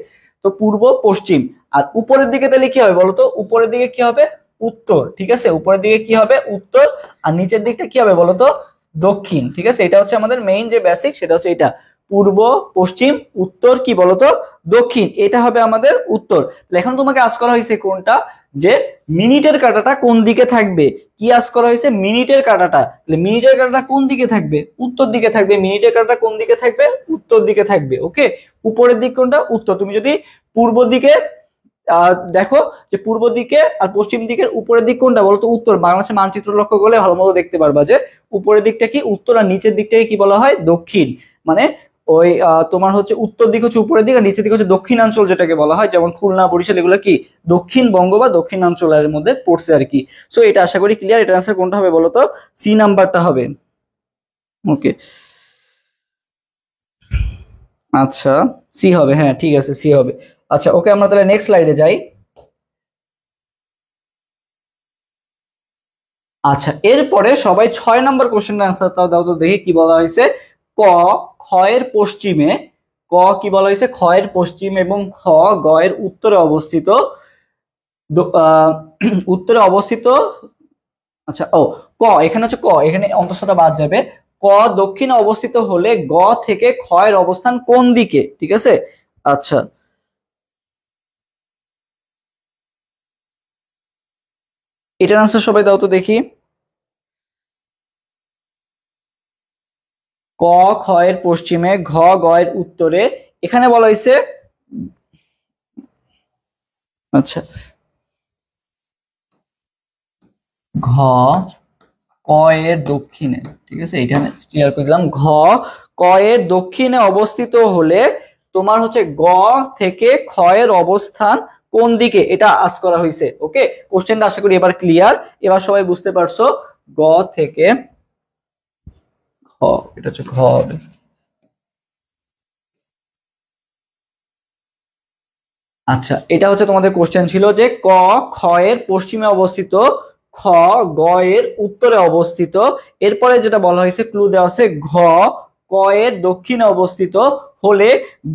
তো পূর্ব পশ্চিম। আর উপরের দিকে তাহলে কি হবে বলতো, উপরের দিকে কি হবে, উত্তর, ঠিক আছে। উপরের দিকে কি হবে, উত্তর। আর নিচের দিকটা কি হবে বলতো, দক্ষিণ, ঠিক আছে। এটা হচ্ছে আমাদের মেইন যে বেসিক, সেটা হচ্ছে এটা, পূর্ব পশ্চিম উত্তর কি বলতো, দক্ষিণ। এটা হবে আমাদের উত্তর। তাহলে এখন তোমাকে আজ করা হয়েছে কোনটা, যে মিনিটের কাঁটাটা কোন দিকে থাকবে। কি আজ করা হয়েছে, মিনিটের কাঁটাটা। তাহলে মিনিটের কাঁটাটা কোন দিকে থাকবে, উত্তর দিকে থাকবে। মিনিটের কাঁটাটা কোন দিকে থাকবে, উত্তর দিকে থাকবে। ওকে, উপরের দিক কোনটা, উত্তর। তুমি যদি পূর্ব দিকে দেখো যে পূর্ব দিকে আর পশ্চিম দিকের উপরের দিক কোনটা বলতো, উত্তর। বাংলাদেশের মানচিত্র লক্ষ্য করলে ভালো মতো দেখতে পারবা যে উপরের দিকটা কি উত্তর, আর নিচের দিকটাকে কি বলা হয়, দক্ষিণ। মানে ওই তোমার হচ্ছে উত্তর দিক হচ্ছে উপরের দিক, আর নিচের দিক হচ্ছে দক্ষিণাঞ্চল, যেটাকে বলা হয়। যেমন খুলনা, বরিশাল, এগুলো কি দক্ষিণবঙ্গ বা দক্ষিণাঞ্চলের মধ্যে পড়ছে আর কি। সো এটা আশা করি ক্লিয়ার। এটা আনসার কোনটা হবে বলতো, সি নাম্বারটা হবে। ওকে, আচ্ছা সি হবে, হ্যাঁ ঠিক আছে সি হবে। আচ্ছা ওকে, আমরা তাহলে নেক্সট স্লাইডে যাই। আচ্ছা, এরপরে সবাই 6 নম্বর কোশ্চেনের অ্যান্সারটাও দাও তো, দেখি কি বলা হয়েছে। ক, ক্ষয়ের পশ্চিমে, ক কি বলা হয়েছে, ক্ষয়ের পশ্চিমে, এবং খ গয়ের উত্তরে অবস্থিত, উত্তরে অবস্থিত। আচ্ছা ও, ক এখানে হচ্ছে, ক এখানে অন্তঃস্থটা বাদ যাবে। ক দক্ষিণে অবস্থিত হলে গ থেকে ক্ষয়ের অবস্থান কোন দিকে, ঠিক আছে। আচ্ছা, এটার আনসার সবাই দাও তো দেখি। ক ক্ষয়ের পশ্চিমে, ঘ গয়ের উত্তরে। এখানে বলা হয়েছে, আচ্ছা ঘ ক এর দক্ষিণে, ঠিক আছে, এটা ক্লিয়ার করে দিলাম। ঘ ক এর দক্ষিণে অবস্থিত হলে তোমার হচ্ছে গ থেকে খ এর অবস্থান কোন দিকে, এটা আজ করা হয়েছে। ওকে, কোশ্চেনটা আশা করি এবার ক্লিয়ার, এবার সবাই বুঝতে পারছো। গ থেকে খ, এটা হচ্ছে খ হবে। আচ্ছা, এটা হচ্ছে তোমাদের কোশ্চেন ছিল যে ক খ এর পশ্চিমে অবস্থিত, খ গ এর উত্তরে অবস্থিত। এরপরে যেটা বলা হয়েছে, ক্লু দেওয়া আছে, ঘ ক এর দক্ষিণে অবস্থিত হলে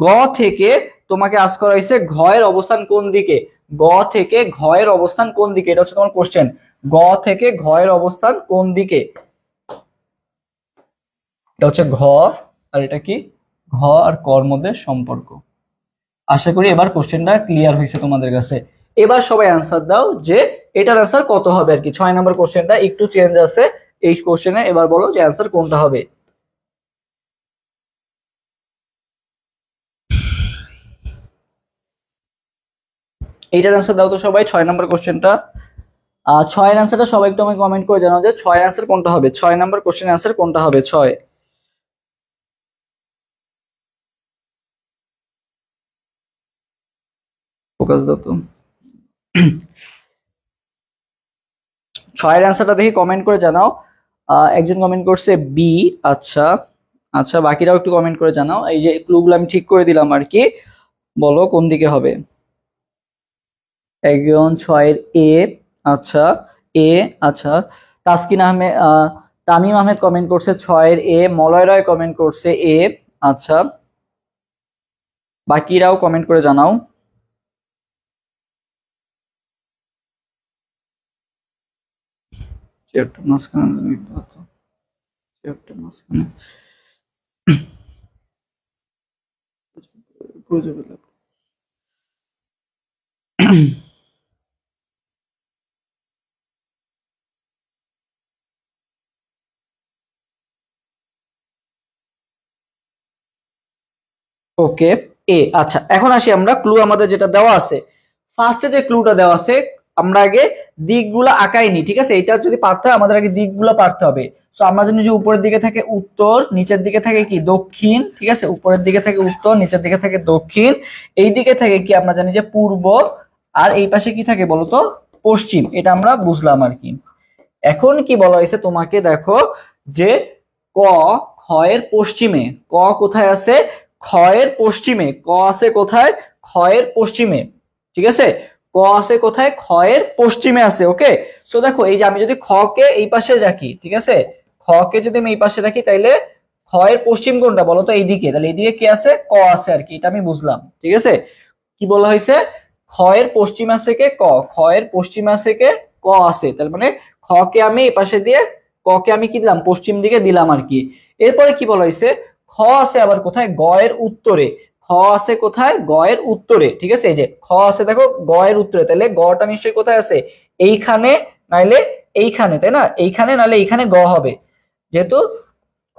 গ থেকে তোমাকে আজ করা হয়েছে ঘ এর অবস্থান কোন দিকে, গ থেকে ঘ এর অবস্থান কোন দিকে, এটা হচ্ছে তোমার কোশ্চেন। গ থেকে ঘ এর অবস্থান কোন দিকে, এটা হচ্ছে ঘ, আর এটা কি, ঘ আর কর মধ্যে সম্পর্ক। আশা করি এবার কোশ্চেনটা ক্লিয়ার হয়েছে তোমাদের কাছে। এবার সবাই অ্যান্সার দাও যে এটার অ্যান্সার কত হবে আর কি। 6 নম্বর কোশ্চেনটা একটু চেঞ্জ আছে এই কোশ্চেনে। এবার বলো যে অ্যান্সার কোনটা হবে। এইটার অ্যান্সার দাও তো সবাই, 6 নাম্বার কোশ্চেনটা। 6 এর অ্যান্সারটা সবাই একটু আমাকে কমেন্ট করে জানাও যে 6 এর অ্যান্সার কোনটা হবে, 6 নাম্বার কোশ্চেন অ্যান্সার কোনটা হবে। 6 ফোকাস দাও তো। 6 এর অ্যান্সারটা দেখি কমেন্ট করে জানাও। একজন কমেন্ট করছে বি। আচ্ছা আচ্ছা, বাকিরাও একটু কমেন্ট করে জানাও। এই যে ক্লুগুলো আমি ঠিক করে দিলাম আর কি, বলো কোন দিকে হবে। একজন 6 এর এ। আচ্ছা এ। আচ্ছা তাসকিন আহমেদ, তামিম আহমেদ কমেন্ট করছে 6 এর এ। মলয় রায় কমেন্ট করছে এ। আচ্ছা বাকিরাও কমেন্ট করে জানাও। চেয়ারটা মাঝখানে দিতে হতো, চেয়ারটা মাঝখানে প্রয়োজন হলে। ওকে এ। আচ্ছা এখন আসি আমরা ক্লু আমাদের যেটা দেওয়া আছে, ফার্স্টে যে ক্লুটা দেওয়া আছে আমরা আগে দিকগুলো আঁকাইনি, ঠিক আছে। এটা যদি পারতে হয় আমাদের আগে দিকগুলো পারতে হবে। সো আমরা জানি যে উপরের দিকে থাকে উত্তর, নিচের দিকে থাকে কি দক্ষিণ, ঠিক আছে। উপরের দিকে থাকে উত্তর, নিচের দিকে থাকে দক্ষিণ, এই দিকে থাকে কি আমরা জানি যে পূর্ব, আর এই পাশে কি থাকে বলতো পশ্চিম। এটা আমরা বুঝলাম আর কি। এখন কি বলা হয়েছে তোমাকে, দেখো যে ক খ এর পশ্চিমে, ক কোথায় আছে খ এর পশ্চিমে, ক আছে কোথায় খ এর পশ্চিমে, ঠিক আছে। ক আছে কোথায় খ এর পশ্চিমে আছে। ওকে সো দেখো এই যে আমি যদি খ কে এই পাশে রাখি, ঠিক আছে, খ কে যদি আমি এই পাশে রাখি তাইলে খ এর পশ্চিম কোনটা বলো তো এইদিকে, তাহলে এইদিকে কি আছে ক আছে আর কি, এটা আমি বুঝলাম, ঠিক আছে। কি বলা হয়েছে খ এর পশ্চিম আছে কে ক, খ এর পশ্চিম আছে কে ক আছে, তার মানে খ কে আমি এই পাশে দিয়ে ক কে আমি কি দিলাম পশ্চিম দিকে দিলাম আর কি। এরপরে কি বলা হয়েছে খ আছে আবার কোথায় গ এর উত্তরে, খ আছে কোথায় গ এর উত্তরে, ঠিক আছে। এই যে খ আছে দেখো গ এর উত্তরে, তাহলে গটা নিশ্চয়ই কোথায় আছে এইখানে, নাইলে এইখানে, তাই না, এইখানে নাহলে এইখানে গ হবে। যেহেতু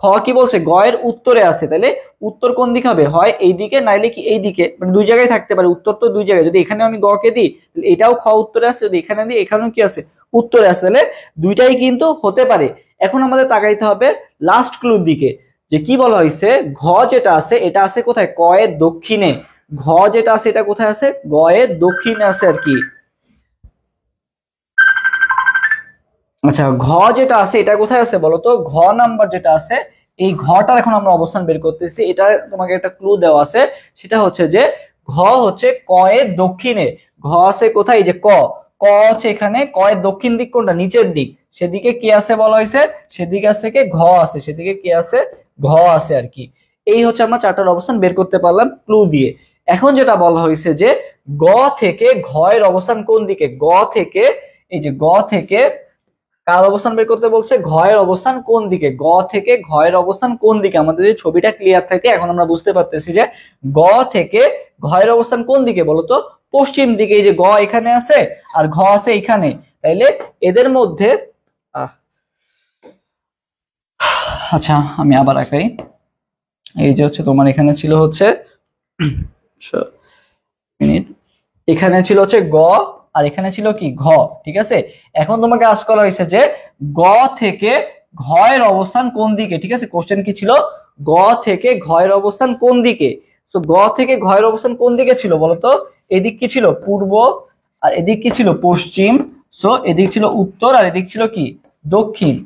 খ কি বলছে গ এর উত্তরে আছে, তাহলে উত্তর কোন দিকে হবে, হয় এইদিকে নাইলে কি এইদিকে, মানে দুই জায়গায় থাকতে পারে উত্তর, তো দুই জায়গায়। যদি এখানে আমি গ কে দিই তাহলে এটাও খ উত্তরে আছে, যদি এখানে দিই এখানেও কি আছে উত্তরে আছে, তাহলে দুইটাই কিন্তু হতে পারে। এখন আমাদের তাকাইতে হবে লাস্ট ক্লুর দিকে, যে কি বলা হয়েছে ঘ যেটা আছে এটা আছে কোথায় ক এর দক্ষিণে, ঘ যেটা আছে এটা কোথায় আছে গ এর দক্ষিণে আছে আর কি। আচ্ছা ঘ যেটা আছে এটা কোথায় আছে বলতো, ঘ নাম্বার যেটা আছে এই ঘটার এখন আমরা অবস্থান বের করতেছি। এটা তোমাকে একটা ক্লু দেওয়া আছে, সেটা হচ্ছে যে ঘ হচ্ছে ক এর দক্ষিণে, ঘ আছে কোথায় এই যে ক, ক হচ্ছে এখানে, ক এর দক্ষিণ দিক কোনটা নিচের দিক, সেদিকে কি আছে বলা হয়েছে, সেদিকে আছে কে ঘ আছে, সেদিকে কি আছে ঘ আছে আর কি। এই হচ্ছে আমরা চারটার অবস্থান বের করতে পারলাম ক্লু দিয়ে। এখন যেটা বলা হয়েছে যে গ থেকে ঘ এর অবস্থান কোন দিকে, গ থেকে এই যে গ থেকে কার অবস্থান বের করতে বলছে ঘ এর অবস্থান কোন দিকে, গ থেকে ঘ এর অবস্থান কোন দিকে। আমাদের যদি ছবিটা ক্লিয়ার থাকে এখন আমরা বুঝতে পারতেছি যে গ থেকে ঘ এর অবস্থান কোন দিকে বলতো পশ্চিম দিকে। এই যে গ এখানে আছে আর ঘ আছে এখানে, তাইলে এদের মধ্যে আচ্ছা আমি আবার আঁকাই। এই যে হচ্ছে তোমার এখানে ছিল হচ্ছে মিনিট, এখানে ছিল হচ্ছে গ আর এখানে ছিল কি ঘ, ঠিক আছে। এখন তোমাকে আস্ক করা হয়েছে যে গ থেকে ঘ এর অবস্থান কোন দিকে, ঠিক আছে। কোশ্চেন কি ছিল গ থেকে ঘ এর অবস্থান কোন দিকে। সো গ থেকে ঘ এর অবস্থান কোন দিকে ছিল বলতো, এদিক কি ছিল পূর্ব আর এদিক কি ছিল পশ্চিম, সো এদিক ছিল উত্তর আর এদিক ছিল কি দক্ষিণ।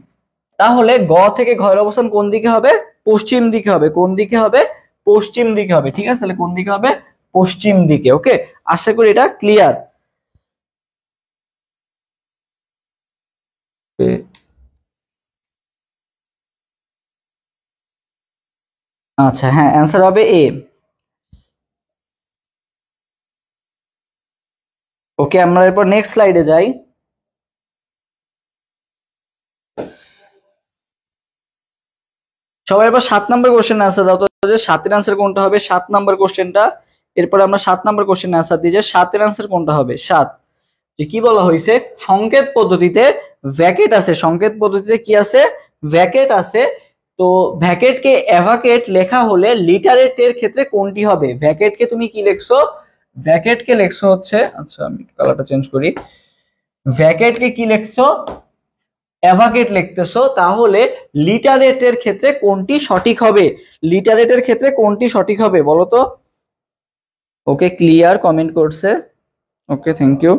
তাহলে গ থেকে ঘ এর অবস্থান কোন দিকে হবে পশ্চিম দিকে হবে, কোন দিকে হবে পশ্চিম দিকে হবে, ঠিক আছে। তাহলে কোন দিকে হবে পশ্চিম দিকে। ওকে আশা করি এটা ক্লিয়ার। আচ্ছা হ্যাঁ অ্যান্সার হবে এ। ওকে আমরা এরপর নেক্সট স্লাইডে যাই। সবাই এবার 7 নাম্বার কোশ্চেন আনসার দাও তো, যে 7 এর আনসার কোনটা হবে, 7 নাম্বার কোশ্চেনটা। এরপর আমরা 7 নাম্বার কোশ্চেন আনসার দিই যে 7 এর আনসার কোনটা হবে। 7 যে কি বলা হয়েছে সংকেত পদ্ধতিতে ভ্যাকেট আছে, সংকেত পদ্ধতিতে কি আছে ভ্যাকেট আছে। তো ভ্যাকেটকে এভাকেট লেখা হলে লিটারেটের ক্ষেত্রে কোনটি হবে, ভ্যাকেটকে তুমি কি লিখছো ভ্যাকেটকে লিখছো হচ্ছে, আচ্ছা আমি কালারটা চেঞ্জ করি, ভ্যাকেটকে কি লিখছো, অ্যাভাকেট লিখতেছো, তাহলে লিটারেটের ক্ষেত্রে কোনটি সঠিক হবে? লিটারেটের ক্ষেত্রে কোনটি সঠিক হবে বলো তো? ওকে, ক্লিয়ার কমেন্ট করছে, ওকে থ্যাংক ইউ।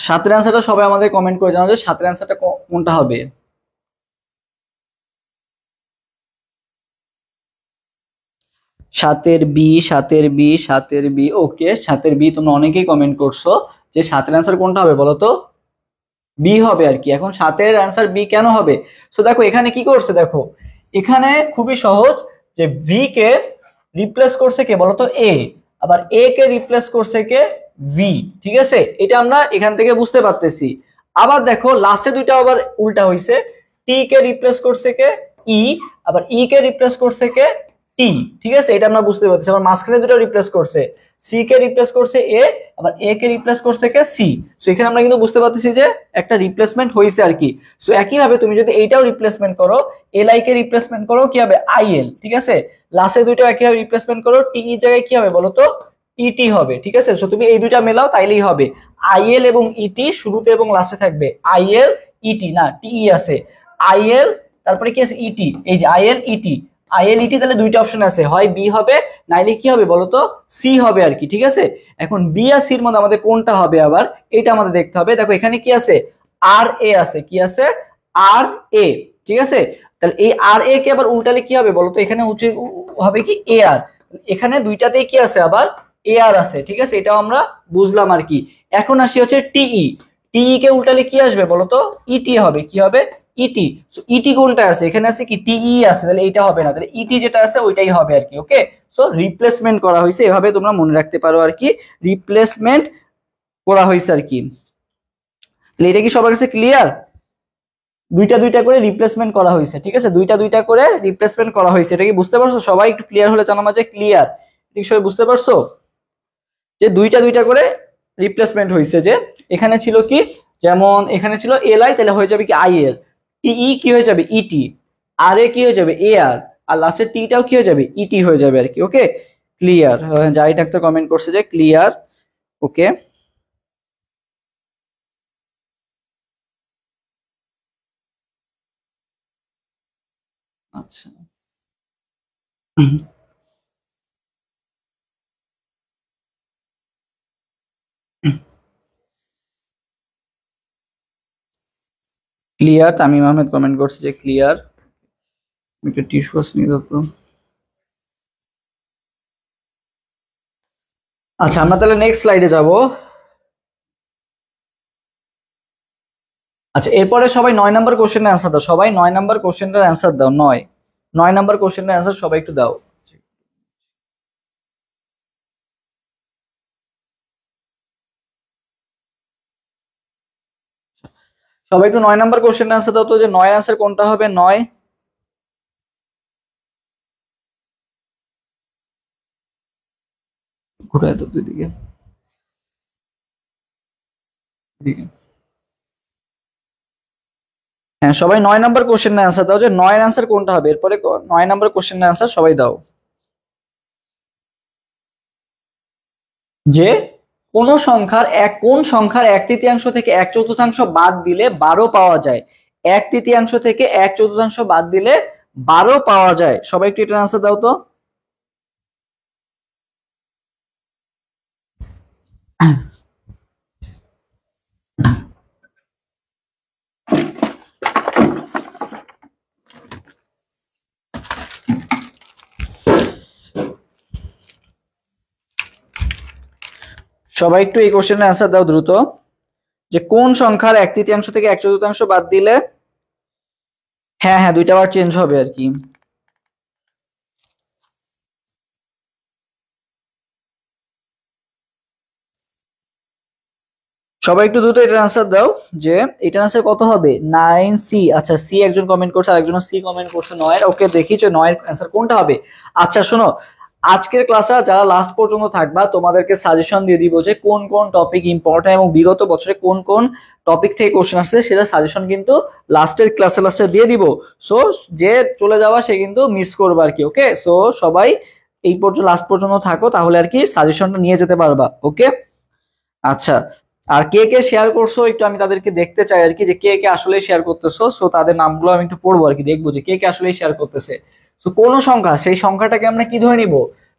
সাতের অ্যান্সারটা সবাই আমাদের কমেন্ট করে জানাও যে সাতের অ্যান্সারটা কোনটা হবে। সাতের বি, সাতের বি, সাতের বি, ওকে সাতের বি তোমরা অনেকেই কমেন্ট করছো যে সাতের অ্যান্সার কোনটা হবে বলো তো? বি হবে আর কি। এখন সাতের অ্যান্সার বি কেন হবে? সো দেখো এখানে কি করছে, দেখো এখানে খুবই সহজ, যে ভি কে রিপ্লেস করছে কে বলতো? এ, আবার এ কে রিপ্লেস করছে কে? ভি, ঠিক আছে, এটা আমরা এখান থেকে বুঝতে পারতেছি। আবার দেখো লাস্টে দুইটা আবার উল্টা হইছে, টি কে রিপ্লেস করছে কে? ই, আবার ই কে রিপ্লেস করছে কে? টি, ঠিক আছে, এটা আমরা বুঝতে পারতেছি। আবার মাঝখানে দুটো রিপ্লেস করছে, সি কে রিপ্লেস করছে এ, আবার এ কে রিপ্লেস করছে কে? সি। সো এখানে আমরা কিন্তু বুঝতে পারতেছি যে একটা রিপ্লেসমেন্ট হয়েছে আর কি। সো একই ভাবে তুমি যদি এইটাও রিপ্লেসমেন্ট করো, এল আই কে রিপ্লেসমেন্ট করো কি হবে? আই এল, ঠিক আছে, লাস্টে দুইটাও একই ভাবে রিপ্লেসমেন্ট করো, টি ই জায়গায় কি হবে বলো তো? ইটি হবে, ঠিক আছে। সো তুমি এই দুইটা মেলাও তাইলেই হবে, আইএল এবং ইটি শুরুতে এবং লাস্টে থাকবে, আইএল ইটি না, টিই আছে, আইএল তারপরে কি আছে? ইটি, এই যে আইএল ইটি, আইএল ইটি, তাহলে দুইটা অপশন আছে, হয় বি হবে নাইলে কি হবে বলতো? সি হবে আর কি, ঠিক আছে। এখন বি আর সির মধ্যে আমাদের কোনটা হবে আবার এটা আমাদের দেখতে হবে। দেখো এখানে কি আছে? আর এ আছে, কি আছে? আর এ, ঠিক আছে। তাহলে এই আর এ কে আবার উল্টালে কি হবে বলতো? এখানে উচিত হবে কি? এ আর, এখানে দুইটাতেই কি আছে? আবার এ আর আছে, ঠিক আছে, এটাও আমরা বুঝলাম আর কি। এখন আসি হচ্ছে টিই, টিই কে উল্টালে কি আসবে বলতো? ইটি হবে, কি হবে? ইটি। সো ইটি কোনটা আছে? এখানে আছে কি? টিই আছে, তাহলে এইটা হবে না, তাহলে ইটি যেটা আছে ওইটাই হবে আর কি। ওকে, সো রিপ্লেসমেন্ট করা হয়েছে, এভাবে তোমরা মনে রাখতে পারো আর কি, রিপ্লেসমেন্ট করা হয়েছে আর কি। তাহলে এটা কি সবার কাছে ক্লিয়ার? দুইটা দুইটা করে রিপ্লেসমেন্ট করা হয়েছে, ঠিক আছে, দুইটা দুইটা করে রিপ্লেসমেন্ট করা হয়েছে, এটা কি বুঝতে পারছো সবাই? একটু ক্লিয়ার হলে জানা মাঝে ক্লিয়ার, ঠিক সবাই বুঝতে পারছো যে দুইটা দুইটা করে রিপ্লেসমেন্ট হয়েছে। যে এখানে ছিল কি, যেমন এখানে ছিল এল আই, তাহলে হয়ে যাবে কি? আই এল, টিই কি হয়ে যাবে? ইটি, আর এ কি হয়ে যাবে? এ আর, আর লাস্টের টিটাও কি হয়ে যাবে? ইটি হয়ে যাবে আর কি। ওকে ক্লিয়ার, যাই ডাক্তার কমেন্ট করছে যে ক্লিয়ার। ওকে, আচ্ছা ক্লিয়ার, তামিম আহমেদ কমেন্ট করছে যে ক্লিয়ার। একটা টিস্যু আছে নিয়ে দাও তো। আচ্ছা আমরা তাহলে নেক্সট স্লাইডে যাব। আচ্ছা এরপরে সবাই 9 নম্বর কোশ্চেনের অ্যান্সার দাও, সবাই 9 নম্বর কোশ্চেনের অ্যান্সার দাও, 9 নম্বর কোশ্চেনের অ্যান্সার সবাই একটু দাও। সবাই একটু 9 নম্বর কোশ্চেনের অ্যান্সার দাও তো, যে 9 অ্যান্সার কোনটা হবে? 9, ঘুরে তো দুই দিকে, হ্যাঁ সবাই 9 নম্বর কোশ্চেনের অ্যান্সার দাও, যে 9 অ্যান্সার কোনটা হবে। এরপরে 9 নম্বর কোশ্চেনের অ্যান্সার সবাই দাও, যে কোন সংখ্যার 1/3 থেকে 1/4 বাদ দিলে 12 পাওয়া যায়? 1/3 থেকে 1/4 বাদ দিলে 12 পাওয়া যায়, সবাই একটু এটার অ্যান্সার দাও তো। সবাই একটু এই কোশ্চেনের অ্যান্সার দাও দ্রুত, যে কোন সংখ্যার 1/3 থেকে 1/4 বাদ দিলে, হ্যাঁ হ্যাঁ, দুইটা বার চেঞ্জ হবে আর কি। সবাই একটু দ্রুত এটার আনসার দাও যে এটার আনসার কত হবে। 9C। আচ্ছা, সি একজন কমেন্ট করছে, আরেকজন সি কমেন্ট করছে 9 এর। ওকে, দেখি যে 9 এর আনসার কোনটা হবে। আচ্ছা শোনো, আজকের ক্লাসে যারা লাস্ট পর্যন্ত থাকবা তোমাদেরকে সাজেশন দিয়ে দিব যে কোন কোন টপিক ইম্পর্টেন্ট এবং বিগত বছরে কোন কোন টপিক থেকে কোশ্চেন আসছে সেটা সাজেশন কিন্তু লাস্টের ক্লাসে লাস্টে দিয়ে দিব। সো যে চলে যাওয়া সে কিন্তু মিস করবে আর কি। ওকে, সো সবাই এই পর্যন্ত লাস্ট পর্যন্ত থাকো, তাহলে আর কি সাজেশনটা নিয়ে যেতে পারবা। ওকে, আচ্ছা। আর কে কে শেয়ার করছো একটু আমি তাদেরকে দেখতে চাই আর কি, যে কে কে আসলে শেয়ার করতেছো। সো তাদের নামগুলো আমি একটু পড়বো আর কি, দেখবো যে কে কে আসলে শেয়ার করতেছে। সো কোন সংখ্যা, সেই সংখ্যাটাকে আমরা কি ধরে নিব,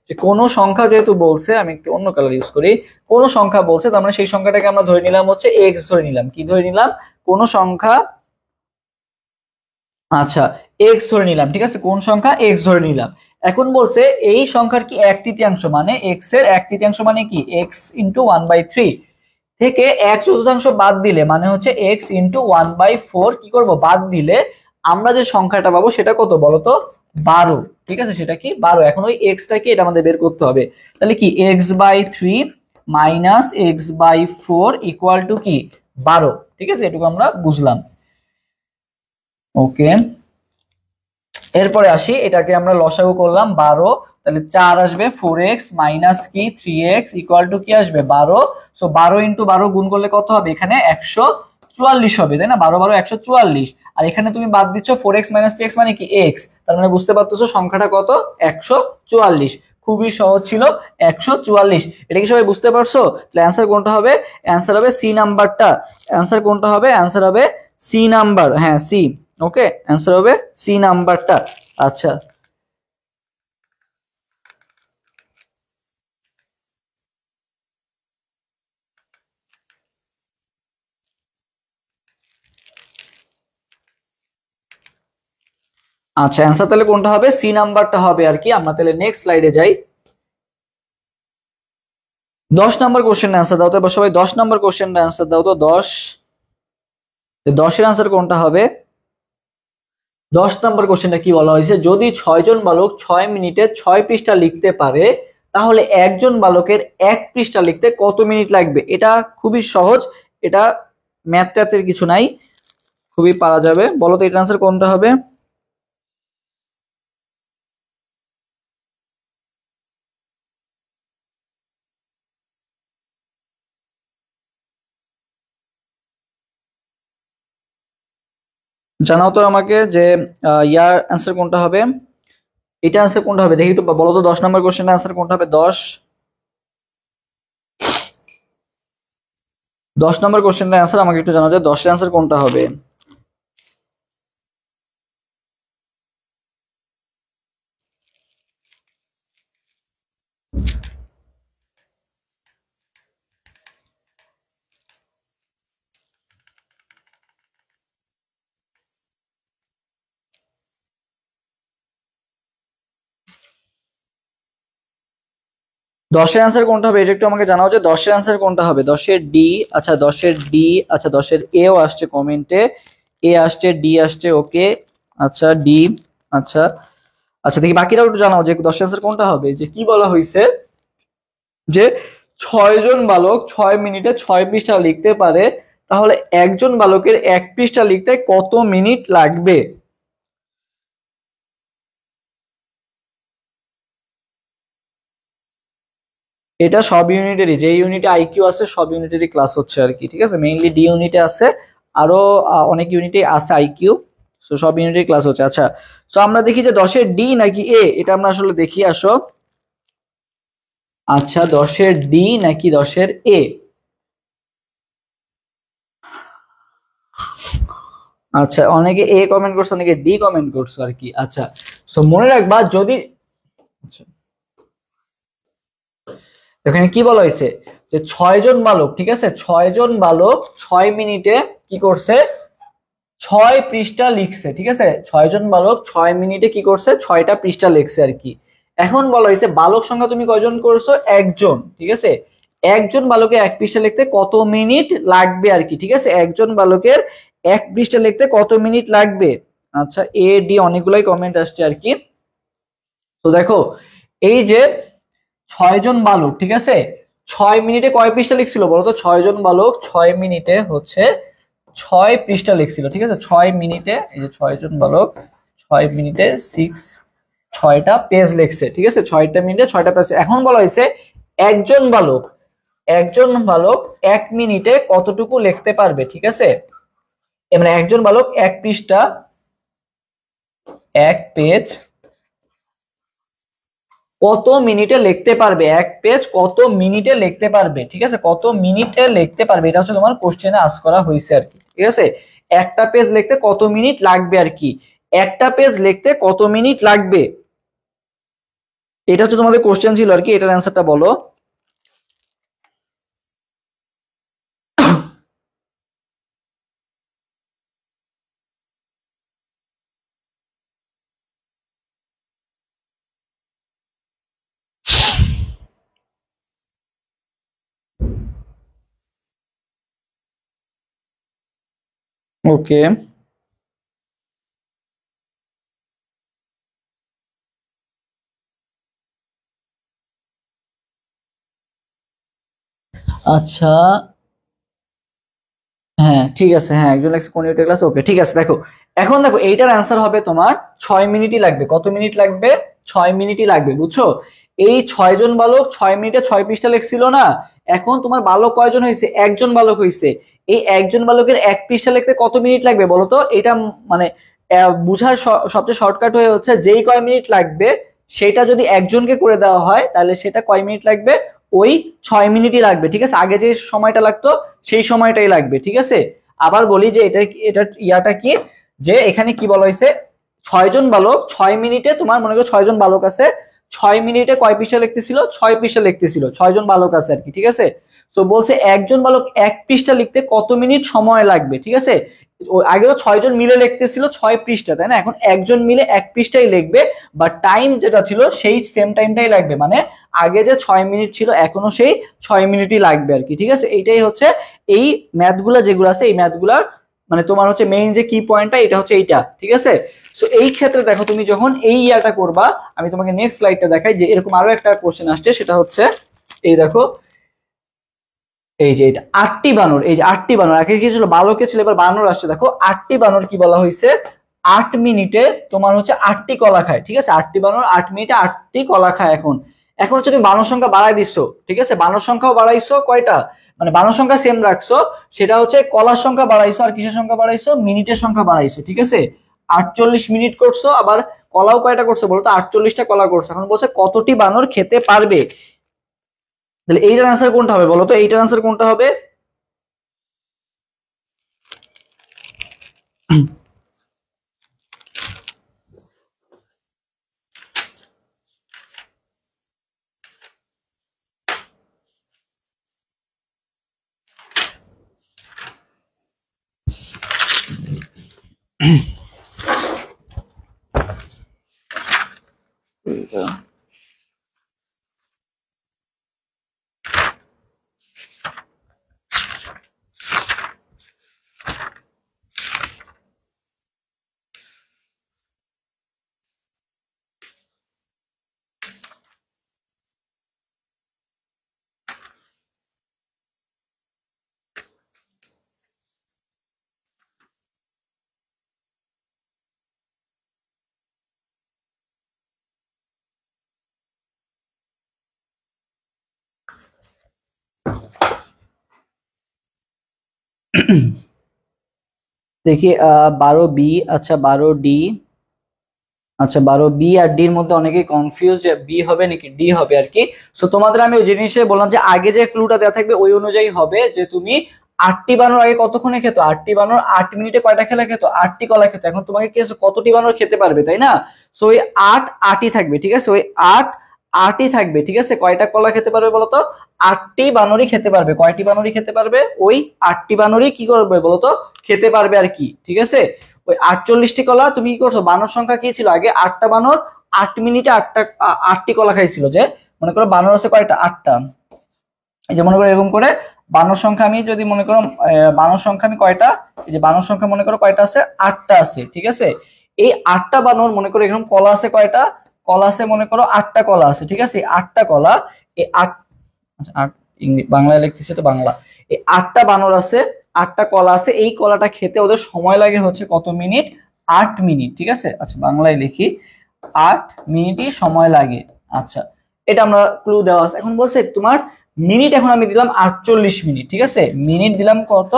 যে কোন সংখ্যা যেহেতু বলছে, আমি একটু অন্য কালার ইউজ করি, কোন সংখ্যা বলছে তার মানে সেই সংখ্যাটাকে আমরা ধরে নিলাম হচ্ছে এক্স ধরে নিলাম। কি ধরে নিলাম, কোন সংখ্যা, আচ্ছা এক্স ধরে নিলাম। ঠিক আছে, কোন সংখ্যা, এক্স ধরে নিলাম। এখন বলছে এই সংখ্যার কি 1/3, মানে এক্স এর 1/3 মানে কি এক্স ইন্টু 1/3 থেকে 1/4 বাদ দিলে, মানে হচ্ছে এক্স ইন্টু 1/4 কি করব, বাদ দিলে আমরা যে সংখ্যাটা পাবো সেটা কত বলতো, 12। ঠিক আছে, সেটা কি 12। এখন ওই এক্সটা কি এটা আমাদের বের করতে হবে। তাহলে কি x/3 minus x/4 equal to কি 12। ঠিক আছে, এটুকু আমরা বুঝলাম। ওকে, এরপরে আসি, এটাকে আমরা লসাগু করলাম 12, তাহলে 4 আসবে, 4x মাইনাস কি 3x ইকুয়াল টু কি আসবে 12। সো 12 ইন্টু 12 গুণ করলে কত হবে, এখানে 144 হবে, তাই না, 12 12 144। আর এখানে তুমি বাদ দিচ্ছ 4x মাইনাস 3x মানে কি x, তার মানে বুঝতে পারতেছো সংখ্যাটা কত 144। খুবই সহজ ছিল, 144। এটা কি সবাই বুঝতে পারছো? তাহলে অ্যান্সার কোনটা হবে, অ্যান্সার হবে সি নাম্বারটা। অ্যান্সার কোনটা হবে, অ্যান্সার হবে সি নাম্বার, হ্যাঁ সি। ওকে, অ্যান্সার হবে সি নাম্বারটা। আচ্ছা, আচ্ছা অ্যান্সার তাহলে কোনটা হবে, সি নাম্বারটা হবে আর কি। আমরা তাহলে নেক্সট স্লাইডে যাই। 10 নাম্বার কোশ্চেনের অ্যান্সার দাও তো এবার সবাই, 10 নাম্বার কোশ্চেনের অ্যান্সার দাও তো। 10 এর অ্যান্সার কোনটা হবে। 10 নাম্বার কোশ্চেনটা কি বলা হয়েছে, যদি 6 জন বালক 6 মিনিটে 6 পৃষ্ঠা লিখতে পারে তাহলে একজন বালকের 1 পৃষ্ঠা লিখতে কত মিনিট লাগবে। এটা খুবই সহজ, এটা ম্যাথ ট্যাথের কিছু নাই, খুবই পারা যাবে। বলো তো এটার অ্যান্সার কোনটা হবে। জানাও তো আমাকে যে ইয়ার অ্যান্সার কোনটা হবে, এটা অ্যান্সার কোনটা হবে, দেখি একটু বলো তো 10 নাম্বার কোশ্চেনের অ্যান্সার কোনটা হবে। 10 নাম্বার কোশ্চেনের অ্যান্সার আমাকে একটু জানাও যে 10 এর অ্যান্সার কোনটা হবে। দশের অ্যান্সার কোনটা হবে এটা একটু আমাকে জানাও যে 10 এর অ্যান্সার কোনটা হবে। 10 এর ডি, আচ্ছা 10 এর ডি, আচ্ছা 10 এর এও আসছে কমেন্টে, এ আসছে, ডি আসছে, ওকে আচ্ছা ডি। আচ্ছা আচ্ছা, দেখি বাকিরাও একটু জানাও যে 10 এর অ্যান্সার কোনটা হবে। যে কি বলা হয়েছে, যে 6 জন বালক 6 মিনিটে 6 পৃষ্ঠা লিখতে পারে তাহলে একজন বালকের 1 পৃষ্ঠা লিখতে কত মিনিট লাগবে। এটা সব ইউনিটেরই, যে ইউনিটে আইকিউ আছে সব ইউনিটেরই ক্লাস হচ্ছে আর কি। ঠিক আছে, মেইনলি ডি ইউনিটে আছে, আরো অনেক ইউনিটে আছে আইকিউ। সো সব ইউনিটের ক্লাস হচ্ছে। আচ্ছা, সো আমরা দেখি যে 10 এর ডি নাকি এ, এটা আমরা আসলে দেখি আসো। আচ্ছা 10 এর ডি নাকি 10 এর এ। আচ্ছা, অনেকে এ কমেন্ট করছে, অনেকে ডি কমেন্ট করছে আর কি। আচ্ছা, সো মনে রাখবা যদি, আচ্ছা এখানে কি বলা হয়েছে যে 6 জন বালক, ঠিক আছে 6 জন বালক 6 মিনিটে কি করছে 6 পৃষ্ঠা লিখছে। ঠিক আছে, 6 জন বালক 6 মিনিটে কি করছে 6টা পৃষ্ঠা লিখছে আর কি। এখন বলা হয়েছে বালক সংখ্যা তুমি কয়জন করছো, একজন। ঠিক আছে, একজন বালকের 1 পৃষ্ঠা লিখতে কত মিনিট লাগবে আর কি। ঠিক আছে, একজন বালকের 1 পৃষ্ঠা লিখতে কত মিনিট লাগবে। আচ্ছা, এ ডি অনেকগুলাই কমেন্ট আসছে আর কি। তো দেখো এই যে 6 জন বালক, ঠিক আছে, 6 মিনিটে কয় পৃষ্ঠা লিখছিল বলতো? 6 জন বালক 6 মিনিটে হচ্ছে 6 পৃষ্ঠা লিখছিল, ঠিক আছে। 6 মিনিটে, এই যে 6 জন বালক 6 মিনিটে 6টা পেজ লিখছে, ঠিক আছে। 6টা মিনিটে 6টা পেজ। এখন বলা হয়েছে একজন বালক 1 মিনিটে কতটুকু লিখতে পারবে, ঠিক আছে। মানে একজন বালক 1 পৃষ্ঠা, 1 পেজ কত মিনিটে লিখতে পারবে, 1 পেজ কত মিনিটে লিখতে পারবে, ঠিক আছে। কত মিনিটে লিখতে পারবে, এটা হচ্ছে তোমার কোশ্চেনে আস্ক করা হয়েছে আর কি, ঠিক আছে। একটা পেজ লিখতে কত মিনিট লাগবে আর কি, একটা পেজ লিখতে কত মিনিট লাগবে, এটা হচ্ছে তোমাদের কোশ্চেন ছিল আর কি। এটার অ্যান্সারটা বলো। ওকে, আচ্ছা, হ্যাঁ ঠিক আছে, হ্যাঁ একজন লেখছে কোন ইউনিটের ক্লাস, ওকে ঠিক আছে। দেখো এখন দেখো এইটার অ্যান্সার হবে তোমার 6 মিনিটই লাগবে। কত মিনিট লাগবে? 6 মিনিটই লাগবে, বুঝছো। এই 6 জন বালক 6 মিনিটে 6 পৃষ্ঠা লিখছিল না। এখন তোমার বালক কয়জন হয়েছে? একজন বালক হয়েছে। এই একজন বালকের 1 পৃষ্ঠা লিখতে কত মিনিট লাগবে বলো তো? এটা মানে বুঝার সবচেয়ে শর্টকাট হয়ে হচ্ছে যেই কয় মিনিট লাগবে সেটা যদি একজনকে করে দেওয়া হয় তাহলে সেটা কয় মিনিট লাগবে? ওই 6 মিনিটই লাগবে, ঠিক আছে। আগে যে সময়টা লাগতো সেই সময়টাই লাগবে, ঠিক আছে। আবার বলি যে এটা ইয়াটা কি, যে এখানে কি বলা হয়েছে? 6 জন বালক 6 মিনিটে, তোমার মনে করো 6 জন বালক আছে, 6 মিনিটে কয় পৃষ্ঠা লিখতেছিল? 6 পৃষ্ঠা লিখতেছিল, 6 জন বালক আছে আর কি, ঠিক আছে। তো বলছে একজন বালক 1 পৃষ্ঠা লিখতে কত মিনিট সময় লাগবে, ঠিক আছে। আগে তো 6 জন মিলে লিখতেছিল 6 পৃষ্ঠা, তাই না? এখন একজন মিলে 1 পৃষ্ঠাই লিখবে, বা টাইম যেটা ছিল সেই সেম টাইমটাই লাগবে, মানে আগে যে 6 মিনিট ছিল এখনো সেই 6 মিনিটই লাগবে আর কি, ঠিক আছে। এইটাই হচ্ছে এই ম্যাথগুলা যেগুলো আছে, এই ম্যাথগুলার মানে তোমার হচ্ছে মেইন যে কি পয়েন্টটা, এটা হচ্ছে এইটা, ঠিক আছে। সো এই ক্ষেত্রে দেখো তুমি যখন এই ইয়াটা করবা, আমি তোমাকে নেক্সট স্লাইডটা দেখাই যে এরকম আরো একটা কোশ্চেন আসছে, সেটা হচ্ছে এই দেখো, এই যে এটা 8টি বানর, এই যে 8টি বানর, আগে কি ছিল? বালকে ছিল, এবার বানর আসছে। দেখো 8টি বানর কি বলা হয়েছে? 8 মিনিটে তোমার হচ্ছে 8টি কলা খায়, ঠিক আছে। 8টি বানর 8 মিনিটে 8টি কলা খায়। এখন এখন হচ্ছে তুমি বানর সংখ্যা বাড়াই দিচ্ছ, ঠিক আছে। বানর সংখ্যাও বাড়াইছো কয়টা, মানে বানর সংখ্যা সেম রাখছো, সেটা হচ্ছে কলার সংখ্যা বাড়াইছো আর কিসের সংখ্যা বাড়াইছো? মিনিটের সংখ্যা বাড়াইছো, ঠিক আছে। 48 মিনিট করছো, আবার কলাও কয়টা করছো বলো তো? 48টা কলা করছো। এখন বলছে কতটি বানর খেতে পারবে, তাহলে এইটার আনসার কোনটা হবে বলো তো? এইটার আনসার কোনটা হবে? দেখি 12B, আচ্ছা 12D, আচ্ছা 12B আর ডির মধ্যে অনেকেই কনফিউজ যে বি হবে নাকি ডি হবে আর কি। সো তোমাদের আমি ওই জিনিসে বললাম যে আগে যে ক্লুটা দেওয়া থাকবে ওই অনুযায়ী হবে, যে তুমি 8টি বানর আগে কতক্ষণে খেত? 8টি বানর 8 মিনিটে কয়টা খেলা খেত? 8টি কলা খেত। এখন তোমাকে কি কতটি বানর খেতে পারবে, তাই না? সো ওই 8ই থাকবে, ঠিক আছে। ওই 8ই থাকবে, ঠিক আছে। কয়টা কলা খেতে পারবে বলতো? 8টি বানরই খেতে পারবে। কয়টি বানরই খেতে পারবে? ওই 8টি বানরই কি করবে বলতো? খেতে পারবে আর কি, ঠিক আছে। ওই 48টি কলা তুমি কি করছো? বানর সংখ্যা কি ছিল আগে? 8টা বানর 8 মিনিটে 8টি কলা খাইছিল। যে মনে করো বানর আছে কয়টা? 8টা। এই যে মনে করো এরকম করে বানর সংখ্যা আমি যদি মনে করো বানর সংখ্যা আমি কয়টা, এই যে বানর সংখ্যা মনে করো কয়টা আছে? 8টা আছে, ঠিক আছে। এই 8টা বানর মনে করো এরকম কলা আছে কয়টা, কলা আছে মনে করো 8টা কলা আছে, ঠিক আছে? 8টা কলা, এই 8, আচ্ছা 8 বাংলায় লিখতেছে তো বাংলা, এই 8টা বানর আছে, 8টা কলা আছে, এই কলাটা খেতে ওদের সময় লাগে হচ্ছে কত মিনিট? 8 মিনিট, ঠিক আছে? আচ্ছা বাংলায় লিখি 8 মিনিটই সময় লাগে। আচ্ছা এটা আমরা ক্লু দেওয়া আছে। এখন বলছে তোমার মিনিট, এখন আমি দিলাম 48 মিনিট, ঠিক আছে? মিনিট দিলাম কত?